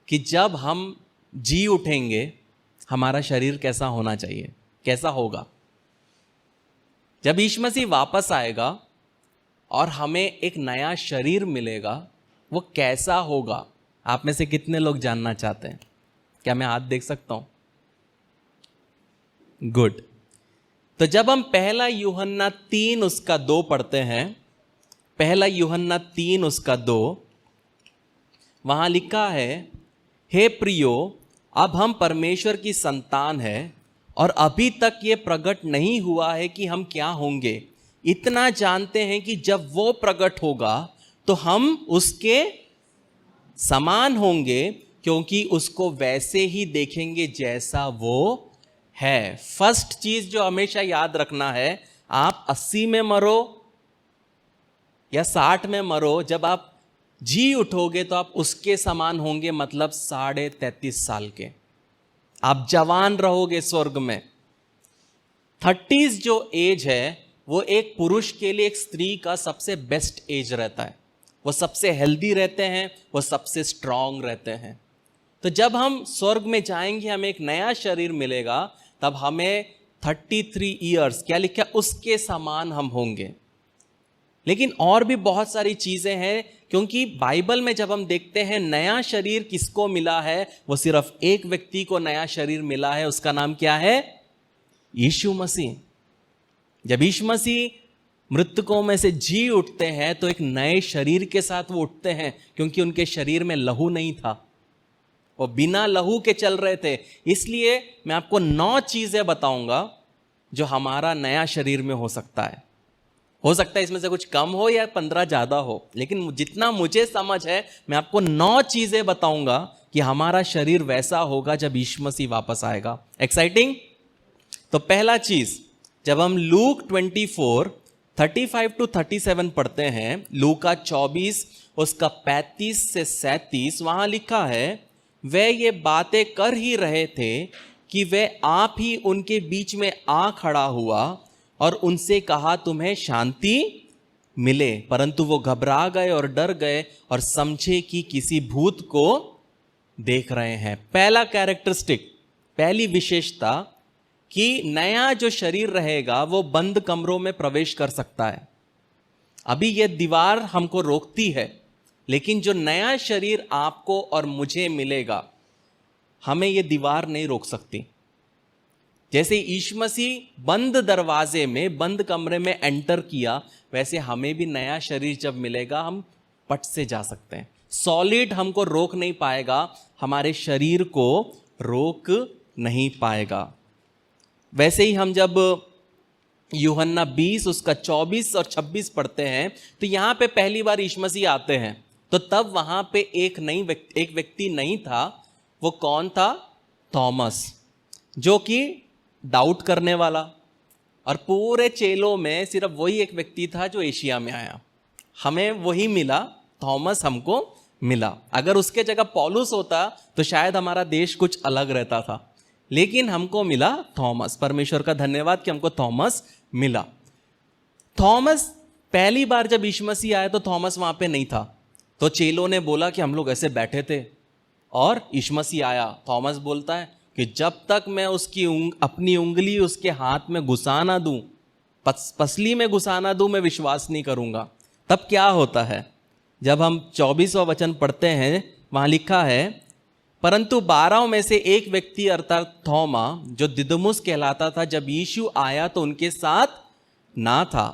कि जब हम जी उठेंगे हमारा शरीर कैसा होना चाहिए, कैसा होगा। जब यीशु मसीह वापस आएगा और हमें एक नया शरीर मिलेगा, वो कैसा होगा। आप में से कितने लोग जानना चाहते हैं? क्या मैं हाथ देख सकता हूं? गुड। तो जब हम पहला यूहन्ना 3 उसका 2 पढ़ते हैं, पहला यूहन्ना 3 उसका 2, वहां लिखा है, हे प्रियो, अब हम परमेश्वर की संतान है और अभी तक ये प्रकट नहीं हुआ है कि हम क्या होंगे, इतना जानते हैं कि जब वो प्रकट होगा तो हम उसके समान होंगे, क्योंकि उसको वैसे ही देखेंगे जैसा वो है। फर्स्ट चीज जो हमेशा याद रखना है, आप 80 में मरो या 60 में मरो, जब आप जी उठोगे तो आप उसके समान होंगे, मतलब 33.5 साल के आप जवान रहोगे स्वर्ग में। 30s जो एज है वो एक पुरुष के लिए एक स्त्री का सबसे बेस्ट एज रहता है। वो सबसे हेल्दी रहते हैं, वो सबसे स्ट्रांग रहते हैं। तो जब हम स्वर्ग में जाएंगे, हमें एक नया शरीर मिलेगा, तब हमें 33 ईयर्स क्या लिखा, उसके समान हम होंगे। लेकिन और भी बहुत सारी चीजें हैं, क्योंकि बाइबल में जब हम देखते हैं नया शरीर किसको मिला है, वो सिर्फ एक व्यक्ति को नया शरीर मिला है। उसका नाम क्या है? यीशु मसीह। जब यीशु मसीह मृतकों में से जी उठते हैं तो एक नए शरीर के साथ वो उठते हैं, क्योंकि उनके शरीर में लहू नहीं था, वो बिना लहू के चल रहे थे। इसलिए मैं आपको 9 चीजें बताऊंगा जो हमारा नया शरीर में हो सकता है। हो सकता है इसमें से कुछ कम हो या 15 ज्यादा हो, लेकिन जितना मुझे समझ है मैं आपको 9 चीजें बताऊंगा कि हमारा शरीर वैसा होगा जब यीशु मसीह वापस आएगा। एक्साइटिंग। तो पहला चीज, जब हम लूक 24:35-37 पढ़ते हैं, लूका 24 उसका 35 से 37, वहां लिखा है, वे ये बातें कर ही रहे थे कि वे आप ही उनके बीच में आ खड़ा हुआ और उनसे कहा, तुम्हें शांति मिले। परंतु वो घबरा गए और डर गए और समझे कि किसी भूत को देख रहे हैं। पहला कैरेक्टरिस्टिक, पहली विशेषता कि नया जो शरीर रहेगा वो बंद कमरों में प्रवेश कर सकता है। अभी ये दीवार हमको रोकती है, लेकिन जो नया शरीर आपको और मुझे मिलेगा, हमें ये दीवार नहीं रोक सकती। जैसे यीशु मसीह बंद दरवाजे में, बंद कमरे में एंटर किया, वैसे हमें भी नया शरीर जब मिलेगा हम पट से जा सकते हैं। सॉलिड हमको रोक नहीं पाएगा, हमारे शरीर को रोक नहीं पाएगा। वैसे ही हम जब यूहन्ना 20 उसका 24 और 26 पढ़ते हैं, तो यहां पे पहली बार यीशु मसीह आते हैं, तो तब वहां पे एक व्यक्ति नहीं था। वो कौन था? थॉमस, जो कि डाउट करने वाला। और पूरे चेलों में सिर्फ वही एक व्यक्ति था जो एशिया में आया, हमें वही मिला, थॉमस हमको मिला। अगर उसके जगह पौलुस होता तो शायद हमारा देश कुछ अलग रहता था, लेकिन हमको मिला थॉमस। परमेश्वर का धन्यवाद कि हमको थॉमस मिला। थॉमस पहली बार जब यीशु मसीह आया तो थॉमस वहां पे नहीं था, तो चेलों ने बोला कि हम लोग ऐसे बैठे थे और यीशु मसीह आया। थॉमस बोलता है कि जब तक मैं उसकी अपनी उंगली उसके हाथ में घुसा ना दूं, पसली में घुसा ना दूं, मैं विश्वास नहीं करूंगा। तब क्या होता है? जब हम 24वां वचन पढ़ते हैं, वहां लिखा है, परंतु 12 में से एक व्यक्ति अर्थात थोमा, जो दिदुमुस कहलाता था, जब यीशु आया तो उनके साथ ना था।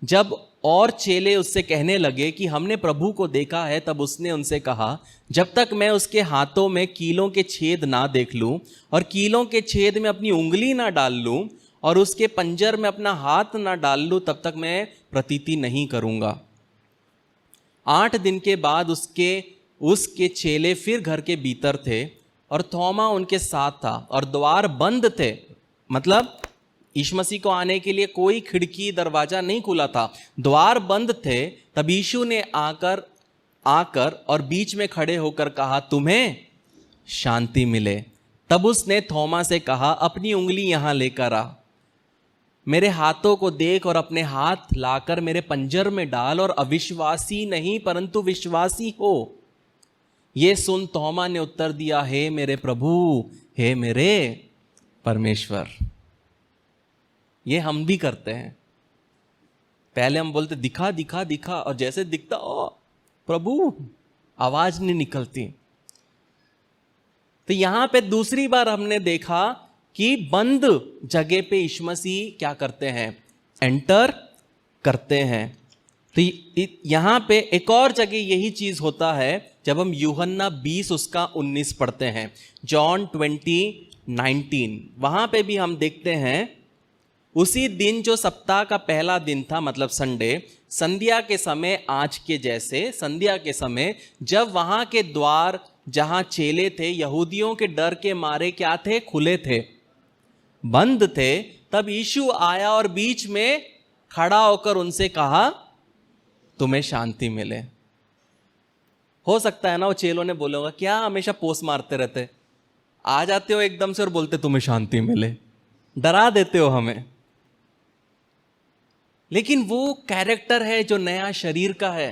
जब और चेले उससे कहने लगे कि हमने प्रभु को देखा है, तब उसने उनसे कहा, जब तक मैं उसके हाथों में कीलों के छेद ना देख लूं और कीलों के छेद में अपनी उंगली ना डाल लूं और उसके पंजर में अपना हाथ ना डाल लूं, तब तक मैं प्रतीति नहीं करूंगा। 8 दिन के बाद उसके चेले फिर घर के भीतर थे और थोमा उनके साथ था और द्वार बंद थे। मतलब यीशु मसीह को आने के लिए कोई खिड़की दरवाजा नहीं खुला था, द्वार बंद थे। तब यीशु ने आकर और बीच में खड़े होकर कहा, तुम्हें शांति मिले। तब उसने थोमा से कहा, अपनी उंगली यहां लेकर आ, मेरे हाथों को देख और अपने हाथ लाकर मेरे पंजर में डाल और अविश्वासी नहीं परंतु विश्वासी हो। ये सुन थोमा ने उत्तर दिया, हे मेरे प्रभु, हे मेरे परमेश्वर। ये हम भी करते हैं। पहले हम बोलते दिखा दिखा दिखा, और जैसे दिखता ओ प्रभु, आवाज नहीं निकलती। तो यहां पे दूसरी बार हमने देखा कि बंद जगह पे यीशु मसीह क्या करते हैं? एंटर करते हैं। तो यहां पे एक और जगह यही चीज होता है जब हम यूहन्ना 20 उसका 19 पढ़ते हैं, जॉन 20:19। वहां पे भी हम देखते हैं उसी दिन जो सप्ताह का पहला दिन था, मतलब संडे, संध्या के समय, आज के जैसे संध्या के समय, जब वहां के द्वार जहां चेले थे यहूदियों के डर के मारे क्या थे, खुले थे, बंद थे, तब यीशु आया और बीच में खड़ा होकर उनसे कहा तुम्हें शांति मिले। हो सकता है ना वो चेलों ने बोला होगा क्या हमेशा पोस मारते रहते, आ जाते हो एकदम से और बोलते तुम्हें शांति मिले, डरा देते हो हमें। लेकिन वो कैरेक्टर है जो नया शरीर का है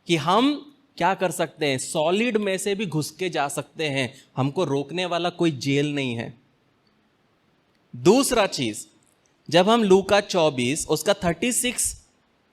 कि हम क्या कर सकते हैं, सॉलिड में से भी घुस के जा सकते हैं, हमको रोकने वाला कोई जेल नहीं है। दूसरा चीज, जब हम लूका 24 उसका 36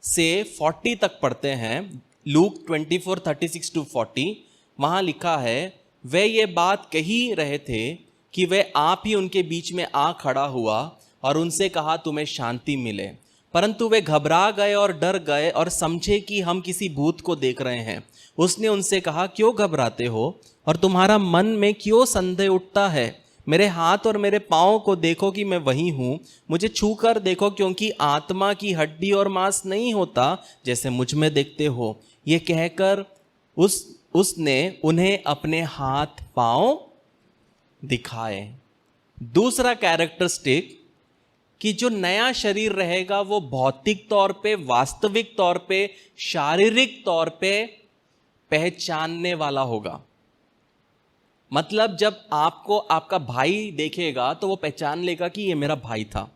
से 40 तक पढ़ते हैं, लूक 24 36 to 40, वहां लिखा है वे ये बात कही रहे थे कि वे आप ही उनके बीच में आ खड़ा हुआ और उनसे कहा तुम्हें शांति मिले, परंतु वे घबरा गए और डर गए और समझे कि हम किसी भूत को देख रहे हैं। उसने उनसे कहा क्यों घबराते हो और तुम्हारा मन में क्यों संदेह उठता है, मेरे हाथ और मेरे पाँव को देखो कि मैं वही हूँ, मुझे छू कर देखो, क्योंकि आत्मा की हड्डी और मांस नहीं होता जैसे मुझ में देखते हो। ये कहकर उसने उन्हें अपने हाथ पाँव दिखाए। दूसरा कैरेक्टरिस्टिक कि जो नया शरीर रहेगा वो भौतिक तौर पे, वास्तविक तौर पे, शारीरिक तौर पे पहचानने वाला होगा। मतलब जब आपको आपका भाई देखेगा तो वो पहचान लेगा कि ये मेरा भाई था।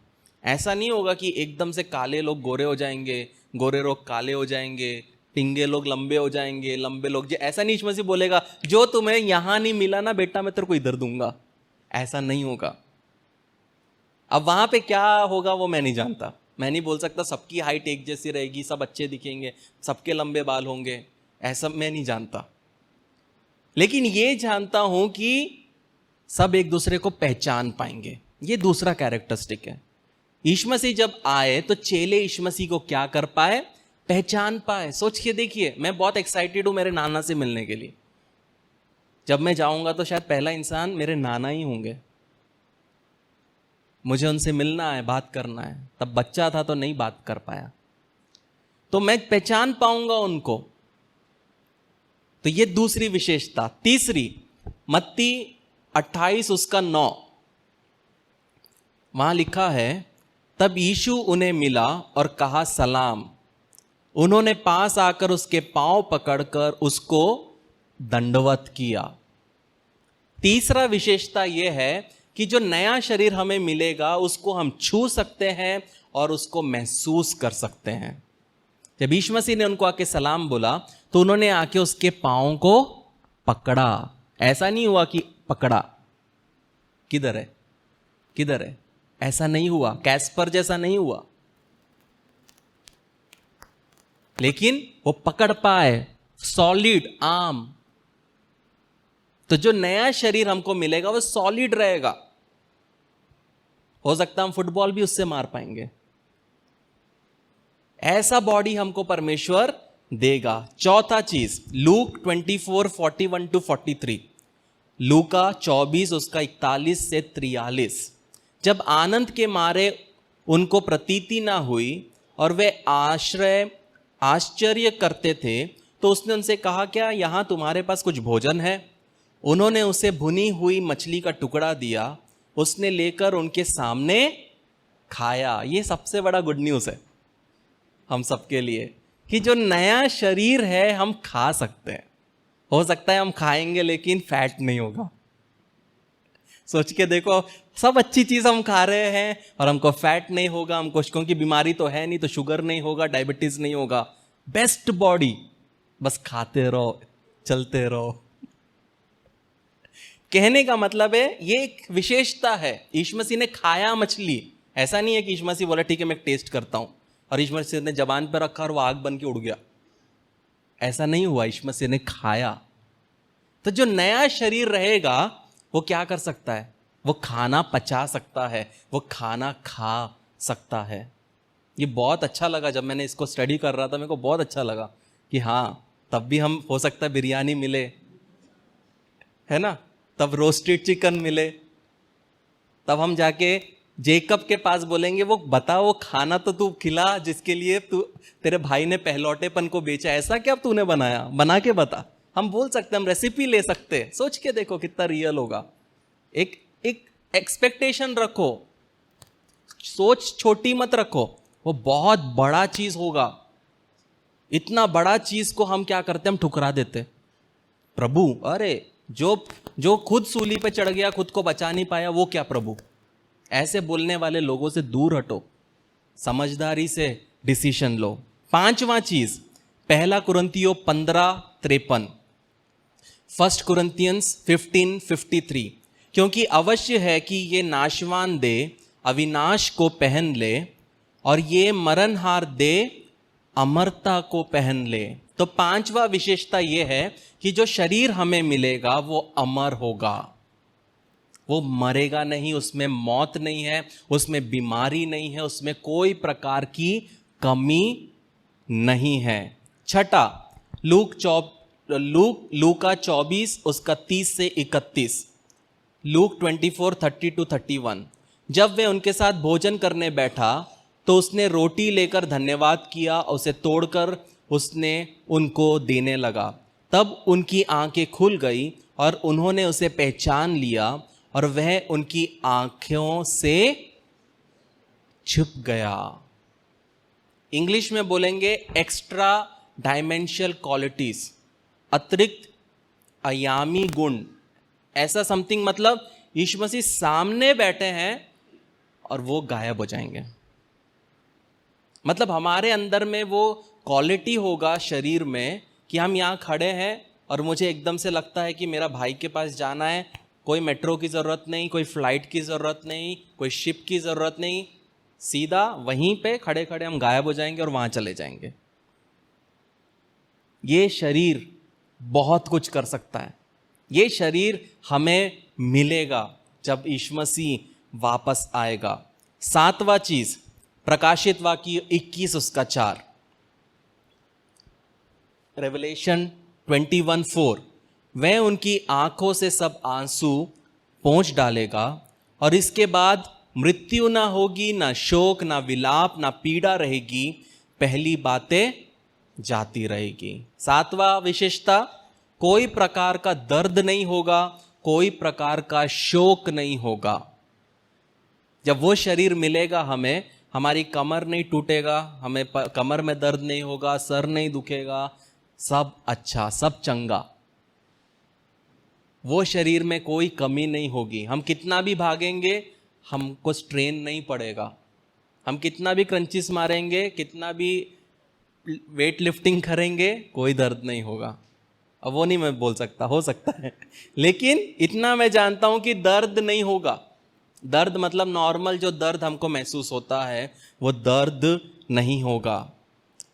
ऐसा नहीं होगा कि एकदम से काले लोग गोरे हो जाएंगे, गोरे लोग काले हो जाएंगे, पिंगे लोग लंबे हो जाएंगे, लंबे लोग, ऐसा नहीं यीशु मसीह बोलेगा जो तुम्हें यहां नहीं मिला ना बेटा मैं तेरे को इधर दूंगा, ऐसा नहीं होगा। अब वहां पे क्या होगा वो मैं नहीं जानता, मैं नहीं बोल सकता सबकी हाइट एक जैसी रहेगी, सब अच्छे दिखेंगे, सबके लंबे बाल होंगे, ऐसा मैं नहीं जानता। लेकिन ये जानता हूं कि सब एक दूसरे को पहचान पाएंगे। ये दूसरा कैरेक्टरिस्टिक है। यीशु मसीह जब आए तो चेले यीशु मसीह को क्या कर पाए, पहचान पाए। सोच के देखिए, मैं बहुत एक्साइटेड हूं मेरे नाना से मिलने के लिए। जब मैं जाऊंगा तो शायद पहला इंसान मेरे नाना ही होंगे, मुझे उनसे मिलना है, बात करना है। तब बच्चा था तो नहीं बात कर पाया, तो मैं पहचान पाऊंगा उनको। तो ये दूसरी विशेषता। तीसरी, मत्ती 28 उसका 9, वहां लिखा है तब यीशु उन्हें मिला और कहा सलाम। उन्होंने पास आकर उसके पांव पकड़कर उसको दंडवत किया। तीसरा विशेषता यह है कि जो नया शरीर हमें मिलेगा उसको हम छू सकते हैं और उसको महसूस कर सकते हैं। जब यीशु मसीह ने उनको आके सलाम बोला तो उन्होंने आके उसके पाँव को पकड़ा। ऐसा नहीं हुआ कि पकड़ा, किधर है किधर है, ऐसा नहीं हुआ, कैस्पर जैसा नहीं हुआ, लेकिन वो पकड़ पाए, सॉलिड आर्म। तो जो नया शरीर हमको मिलेगा वो सॉलिड रहेगा। हो सकता है हम फुटबॉल भी उससे मार पाएंगे, ऐसा बॉडी हमको परमेश्वर देगा। चौथा चीज, लूक 24 41 to 43, लूका 24 उसका 41 से 43। जब आनंद के मारे उनको प्रतीति ना हुई और वे आश्चर्य करते थे तो उसने उनसे कहा क्या यहां तुम्हारे पास कुछ भोजन है? उन्होंने उसे भुनी हुई मछली का टुकड़ा दिया, उसने लेकर उनके सामने खाया। ये सबसे बड़ा गुड न्यूज़ है हम सबके लिए कि जो नया शरीर है हम खा सकते हैं। हो सकता है हम खाएंगे लेकिन फैट नहीं होगा। सोच के देखो, सब अच्छी चीज हम खा रहे हैं और हमको फैट नहीं होगा, हमको क्योंकि बीमारी तो है नहीं, तो शुगर नहीं होगा, डायबिटीज नहीं होगा, बेस्ट बॉडी, बस खाते रहो, चलते रहो। कहने का मतलब है ये एक विशेषता है। यीशु मसीह ने खाया मछली, ऐसा नहीं है कि यीशु मसीह बोला ठीक है मैं टेस्ट करता हूं और यीशु मसीह ने जबान पर रखा और वो आग बन के उड़ गया, ऐसा नहीं हुआ। यीशु मसीह ने खाया। तो जो नया शरीर रहेगा वो क्या कर सकता है, वो खाना पचा सकता है, वो खाना खा सकता है। ये बहुत अच्छा लगा जब मैंने इसको स्टडी कर रहा था, मेरे को बहुत अच्छा लगा कि हाँ तब भी हम, हो सकता है बिरयानी मिले, है ना, तब रोस्टेड चिकन मिले, तब हम जाके जेकब के पास बोलेंगे वो बता, वो खाना तो तू खिला जिसके लिए तू तेरे भाई ने पहलौटेपन को बेचा, ऐसा क्या तूने बनाया, बना के बता। हम बोल सकते, हम रेसिपी ले सकते, सोच के देखो कितना रियल होगा। एक एक एक्सपेक्टेशन रखो, सोच छोटी मत रखो, वो बहुत बड़ा चीज होगा। इतना बड़ा चीज को हम क्या करते, हम ठुकरा देते। प्रभु, अरे जो खुद सूली पे चढ़ गया, खुद को बचा नहीं पाया, वो क्या प्रभु। ऐसे बोलने वाले लोगों से दूर हटो, समझदारी से डिसीजन लो। पांचवा चीज, पहला कुरिन्थियों 15:53, फर्स्ट कुरिन्थियंस 15:53, क्योंकि अवश्य है कि ये नाशवान दे अविनाश को पहन ले और ये मरणहार दे अमरता को पहन ले। तो पांचवा विशेषता ये है कि जो शरीर हमें मिलेगा वो अमर होगा, वो मरेगा नहीं, उसमें मौत नहीं है, उसमें बीमारी नहीं है, उसमें कोई प्रकार की कमी नहीं है। छठा, लूका 24 उसका 30 से 31, लूक 24:30-31। जब वे उनके साथ भोजन करने बैठा तो उसने रोटी लेकर धन्यवाद किया, उसे तोड़कर उसने उनको देने लगा। तब उनकी आंखें खुल गई और उन्होंने उसे पहचान लिया और वह उनकी आंखों से छिप गया। इंग्लिश में बोलेंगे एक्स्ट्रा डायमेंशनल क्वालिटीज, अतिरिक्त आयामी गुण, ऐसा समथिंग। मतलब यीशु मसीह सामने बैठे हैं और वो गायब हो जाएंगे। मतलब हमारे अंदर में वो क्वालिटी होगा शरीर में कि हम यहाँ खड़े हैं और मुझे एकदम से लगता है कि मेरा भाई के पास जाना है, कोई मेट्रो की ज़रूरत नहीं, कोई फ्लाइट की ज़रूरत नहीं, कोई शिप की ज़रूरत नहीं, सीधा वहीं पे खड़े खड़े हम गायब हो जाएंगे और वहाँ चले जाएंगे। ये शरीर बहुत कुछ कर सकता है। ये शरीर हमें मिलेगा जब यीशु मसीह वापस आएगा। सातवां चीज, प्रकाशित वाक्य 21 उसका 4, रेवलेशन 21:4, वह उनकी आंखों से सब आंसू पोंछ डालेगा और इसके बाद मृत्यु ना होगी, ना शोक, ना विलाप, ना पीड़ा रहेगी, पहली बातें जाती रहेगी। सातवां विशेषता, कोई प्रकार का दर्द नहीं होगा, कोई प्रकार का शोक नहीं होगा। जब वो शरीर मिलेगा हमें, हमारी कमर नहीं टूटेगा, हमें कमर में दर्द नहीं होगा, सर नहीं दुखेगा, सब अच्छा, सब चंगा। वो शरीर में कोई कमी नहीं होगी। हम कितना भी भागेंगे हमको स्ट्रेन नहीं पड़ेगा, हम कितना भी क्रंचिस मारेंगे, कितना भी वेट लिफ्टिंग करेंगे, कोई दर्द नहीं होगा। अब वो नहीं मैं बोल सकता, हो सकता है, लेकिन इतना मैं जानता हूं कि दर्द नहीं होगा। दर्द मतलब नॉर्मल जो दर्द हमको महसूस होता है वो दर्द नहीं होगा।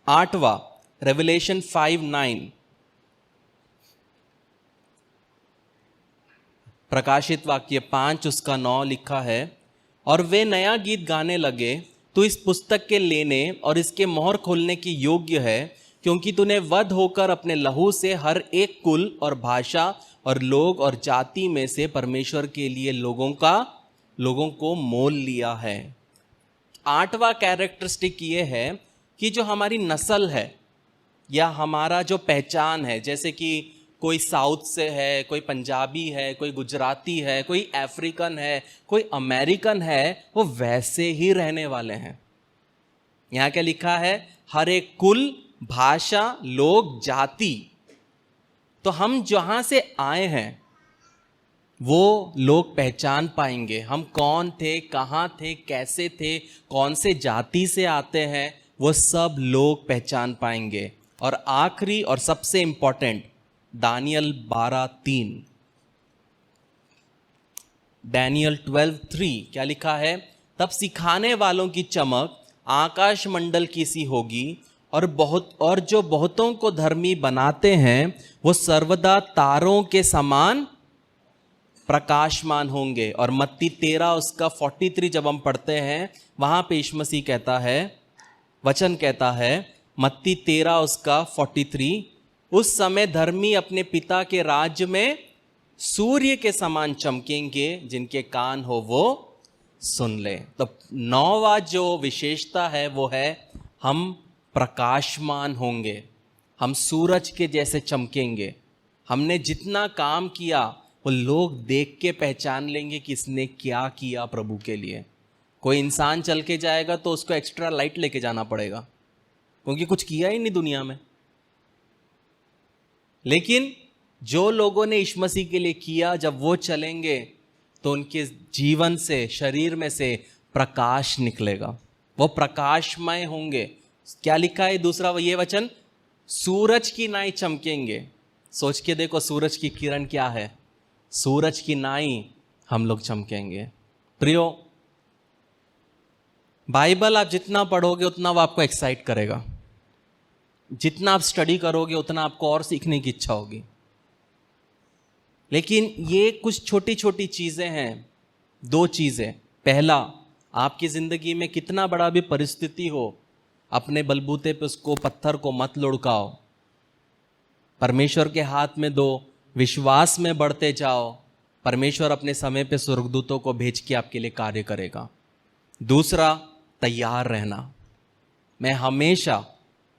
आठवां, रेवलेशन 5:9, प्रकाशित वाक्य 5 उसका 9 लिखा है, और वे नया गीत गाने लगे, तू इस पुस्तक के लेने और इसके मोहर खोलने की योग्य है, क्योंकि तूने वध होकर अपने लहू से हर एक कुल और भाषा और लोग और जाति में से परमेश्वर के लिए लोगों को मोल लिया है। आठवां कैरेक्टरिस्टिक ये है कि जो हमारी नस्ल है या हमारा जो पहचान है, जैसे कि कोई साउथ से है, कोई पंजाबी है, कोई गुजराती है, कोई अफ्रीकन है, कोई अमेरिकन है, वो वैसे ही रहने वाले हैं। यहाँ क्या लिखा है? हर एक कुल, भाषा, लोग, जाति। तो हम जहाँ से आए हैं वो लोग पहचान पाएंगे हम कौन थे, कहाँ थे, कैसे थे, कौन से जाति से आते हैं, वो सब लोग पहचान पाएंगे। और आखिरी और सबसे इंपॉर्टेंट, दानियल 12:3, डैनियल 12:3 क्या लिखा है? तब सिखाने वालों की चमक आकाश मंडल की सी होगी और जो बहुतों को धर्मी बनाते हैं वो सर्वदा तारों के समान प्रकाशमान होंगे। और मत्ती 13 उसका 43 जब हम पढ़ते हैं, वहां पे यीशु मसीह कहता है, वचन कहता है, मत्ती 13 उसका 43, उस समय धर्मी अपने पिता के राज्य में सूर्य के समान चमकेंगे, जिनके कान हो वो सुन ले। तो 9वां जो विशेषता है वो है हम प्रकाशमान होंगे, हम सूरज के जैसे चमकेंगे। हमने जितना काम किया वो लोग देख के पहचान लेंगे कि इसने क्या किया प्रभु के लिए। कोई इंसान चल के जाएगा तो उसको एक्स्ट्रा लाइट लेके जाना पड़ेगा, क्योंकि कुछ किया ही नहीं दुनिया में। लेकिन जो लोगों ने यीशु मसीह के लिए किया, जब वो चलेंगे तो उनके जीवन से, शरीर में से प्रकाश निकलेगा, वो प्रकाशमय होंगे। क्या लिखा है दूसरा ये वचन? सूरज की नाई चमकेंगे। सोच के देखो, सूरज की किरण क्या है? सूरज की नाई हम लोग चमकेंगे। प्रियो, बाइबल आप जितना पढ़ोगे उतना वो आपको एक्साइट करेगा, जितना आप स्टडी करोगे उतना आपको और सीखने की इच्छा होगी। लेकिन ये कुछ छोटी छोटी चीजें हैं, 2 चीजें। पहला, आपकी जिंदगी में कितना बड़ा भी परिस्थिति हो, अपने बलबूते पे उसको, पत्थर को मत लुढ़काओ, परमेश्वर के हाथ में दो, विश्वास में बढ़ते जाओ। परमेश्वर अपने समय पे स्वर्गदूतों को भेज के आपके लिए कार्य करेगा। दूसरा, तैयार रहना। मैं हमेशा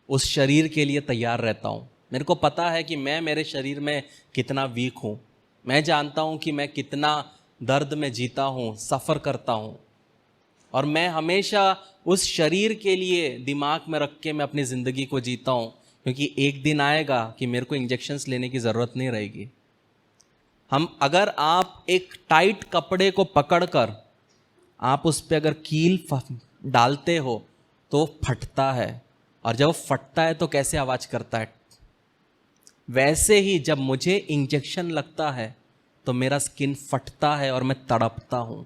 उस शरीर के लिए तैयार रहता हूँ। मेरे को पता है कि मैं मेरे शरीर में कितना वीक हूँ, मैं जानता हूँ कि मैं कितना दर्द में जीता हूँ, सफ़र करता हूँ, और मैं हमेशा उस शरीर के लिए दिमाग में रख के मैं अपनी ज़िंदगी को जीता हूँ, क्योंकि एक दिन आएगा कि मेरे को इंजेक्शन्स लेने की ज़रूरत नहीं रहेगी। अगर आप एक टाइट कपड़े को पकड़कर आप उस पर अगर कील डालते हो तो फटता है, और जब फटता है तो कैसे आवाज़ करता है? वैसे ही जब मुझे इंजेक्शन लगता है तो मेरा स्किन फटता है और मैं तड़पता हूँ,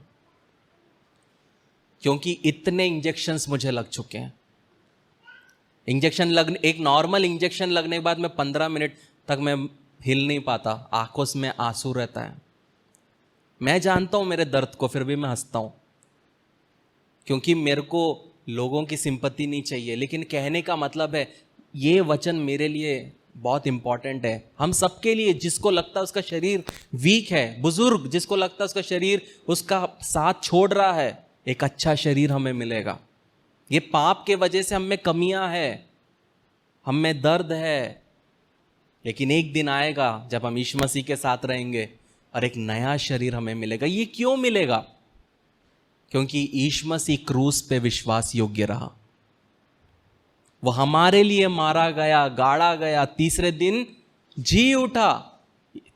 क्योंकि इतने इंजेक्शन्स मुझे लग चुके हैं। एक नॉर्मल इंजेक्शन लगने के बाद मैं 15 मिनट तक मैं हिल नहीं पाता, आंखों में आंसू रहता है। मैं जानता हूँ मेरे दर्द को, फिर भी मैं हंसता हूँ, क्योंकि मेरे को लोगों की सिंपैथी नहीं चाहिए। लेकिन कहने का मतलब है, ये वचन मेरे लिए बहुत इंपॉर्टेंट है, हम सबके लिए। जिसको लगता है उसका शरीर वीक है, बुजुर्ग जिसको लगता है उसका शरीर उसका साथ छोड़ रहा है, एक अच्छा शरीर हमें मिलेगा। ये पाप के वजह से हम में कमियां है, हम में दर्द है, लेकिन एक दिन आएगा जब हम यीशु मसीह के साथ रहेंगे और एक नया शरीर हमें मिलेगा। ये क्यों मिलेगा? क्योंकि यीशु मसीह क्रूस पे विश्वास योग्य रहा, वो हमारे लिए मारा गया, गाड़ा गया, तीसरे दिन जी उठा,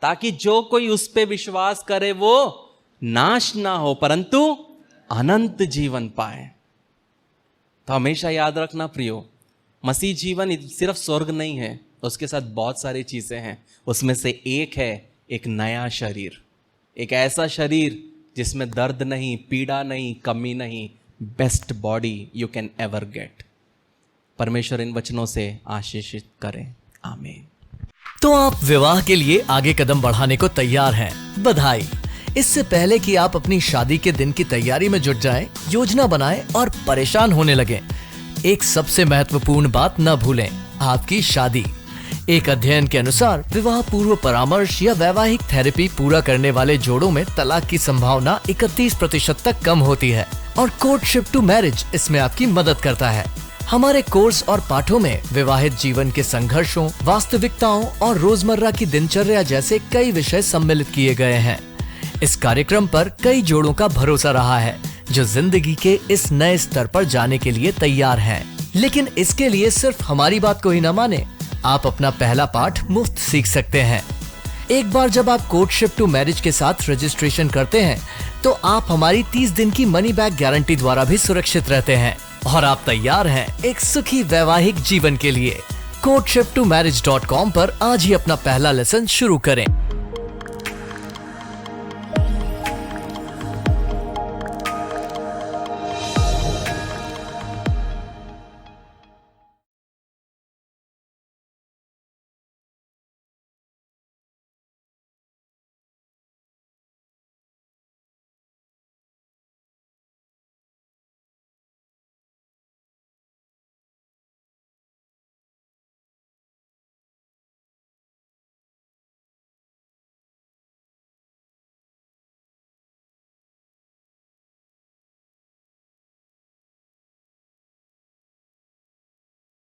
ताकि जो कोई उस पे विश्वास करे वो नाश ना हो परंतु अनंत जीवन पाए। तो हमेशा याद रखना प्रियो, मसीह जीवन सिर्फ स्वर्ग नहीं है, उसके साथ बहुत सारी चीजें हैं। उसमें से एक है एक नया शरीर, एक ऐसा शरीर जिसमें दर्द नहीं, पीड़ा नहीं, कमी नहीं, best body you can ever get. परमेश्वर इन वचनों से आशीषित करें, आमीन।
तो आप विवाह के लिए आगे कदम बढ़ाने को तैयार हैं, बधाई। इससे पहले कि आप अपनी शादी के दिन की तैयारी में जुट जाएं, योजना बनाएं और परेशान होने लगें, एक सबसे महत्वपूर्ण बात न भूलें, आपकी शादी। एक अध्ययन के अनुसार विवाह पूर्व परामर्श या वैवाहिक थेरेपी पूरा करने वाले जोड़ों में तलाक की संभावना 31% तक कम होती है, और कोर्टशिप टू मैरिज इसमें आपकी मदद करता है। हमारे कोर्स और पाठों में विवाहित जीवन के संघर्षों, वास्तविकताओं और रोजमर्रा की दिनचर्या जैसे कई विषय सम्मिलित किए गए हैं। इस कार्यक्रम पर कई जोड़ों का भरोसा रहा है जो जिंदगी के इस नए स्तर पर जाने के लिए तैयार हैं। लेकिन इसके लिए सिर्फ हमारी बात को ही न माने, आप अपना पहला पाठ मुफ्त सीख सकते हैं। एक बार जब आप कोर्टशिप टू मैरिज के साथ रजिस्ट्रेशन करते हैं तो आप हमारी 30 दिन की मनी बैक गारंटी द्वारा भी सुरक्षित रहते हैं, और आप तैयार हैं एक सुखी वैवाहिक जीवन के लिए। courtship2marriage.com पर आज ही अपना पहला लेसन शुरू करें।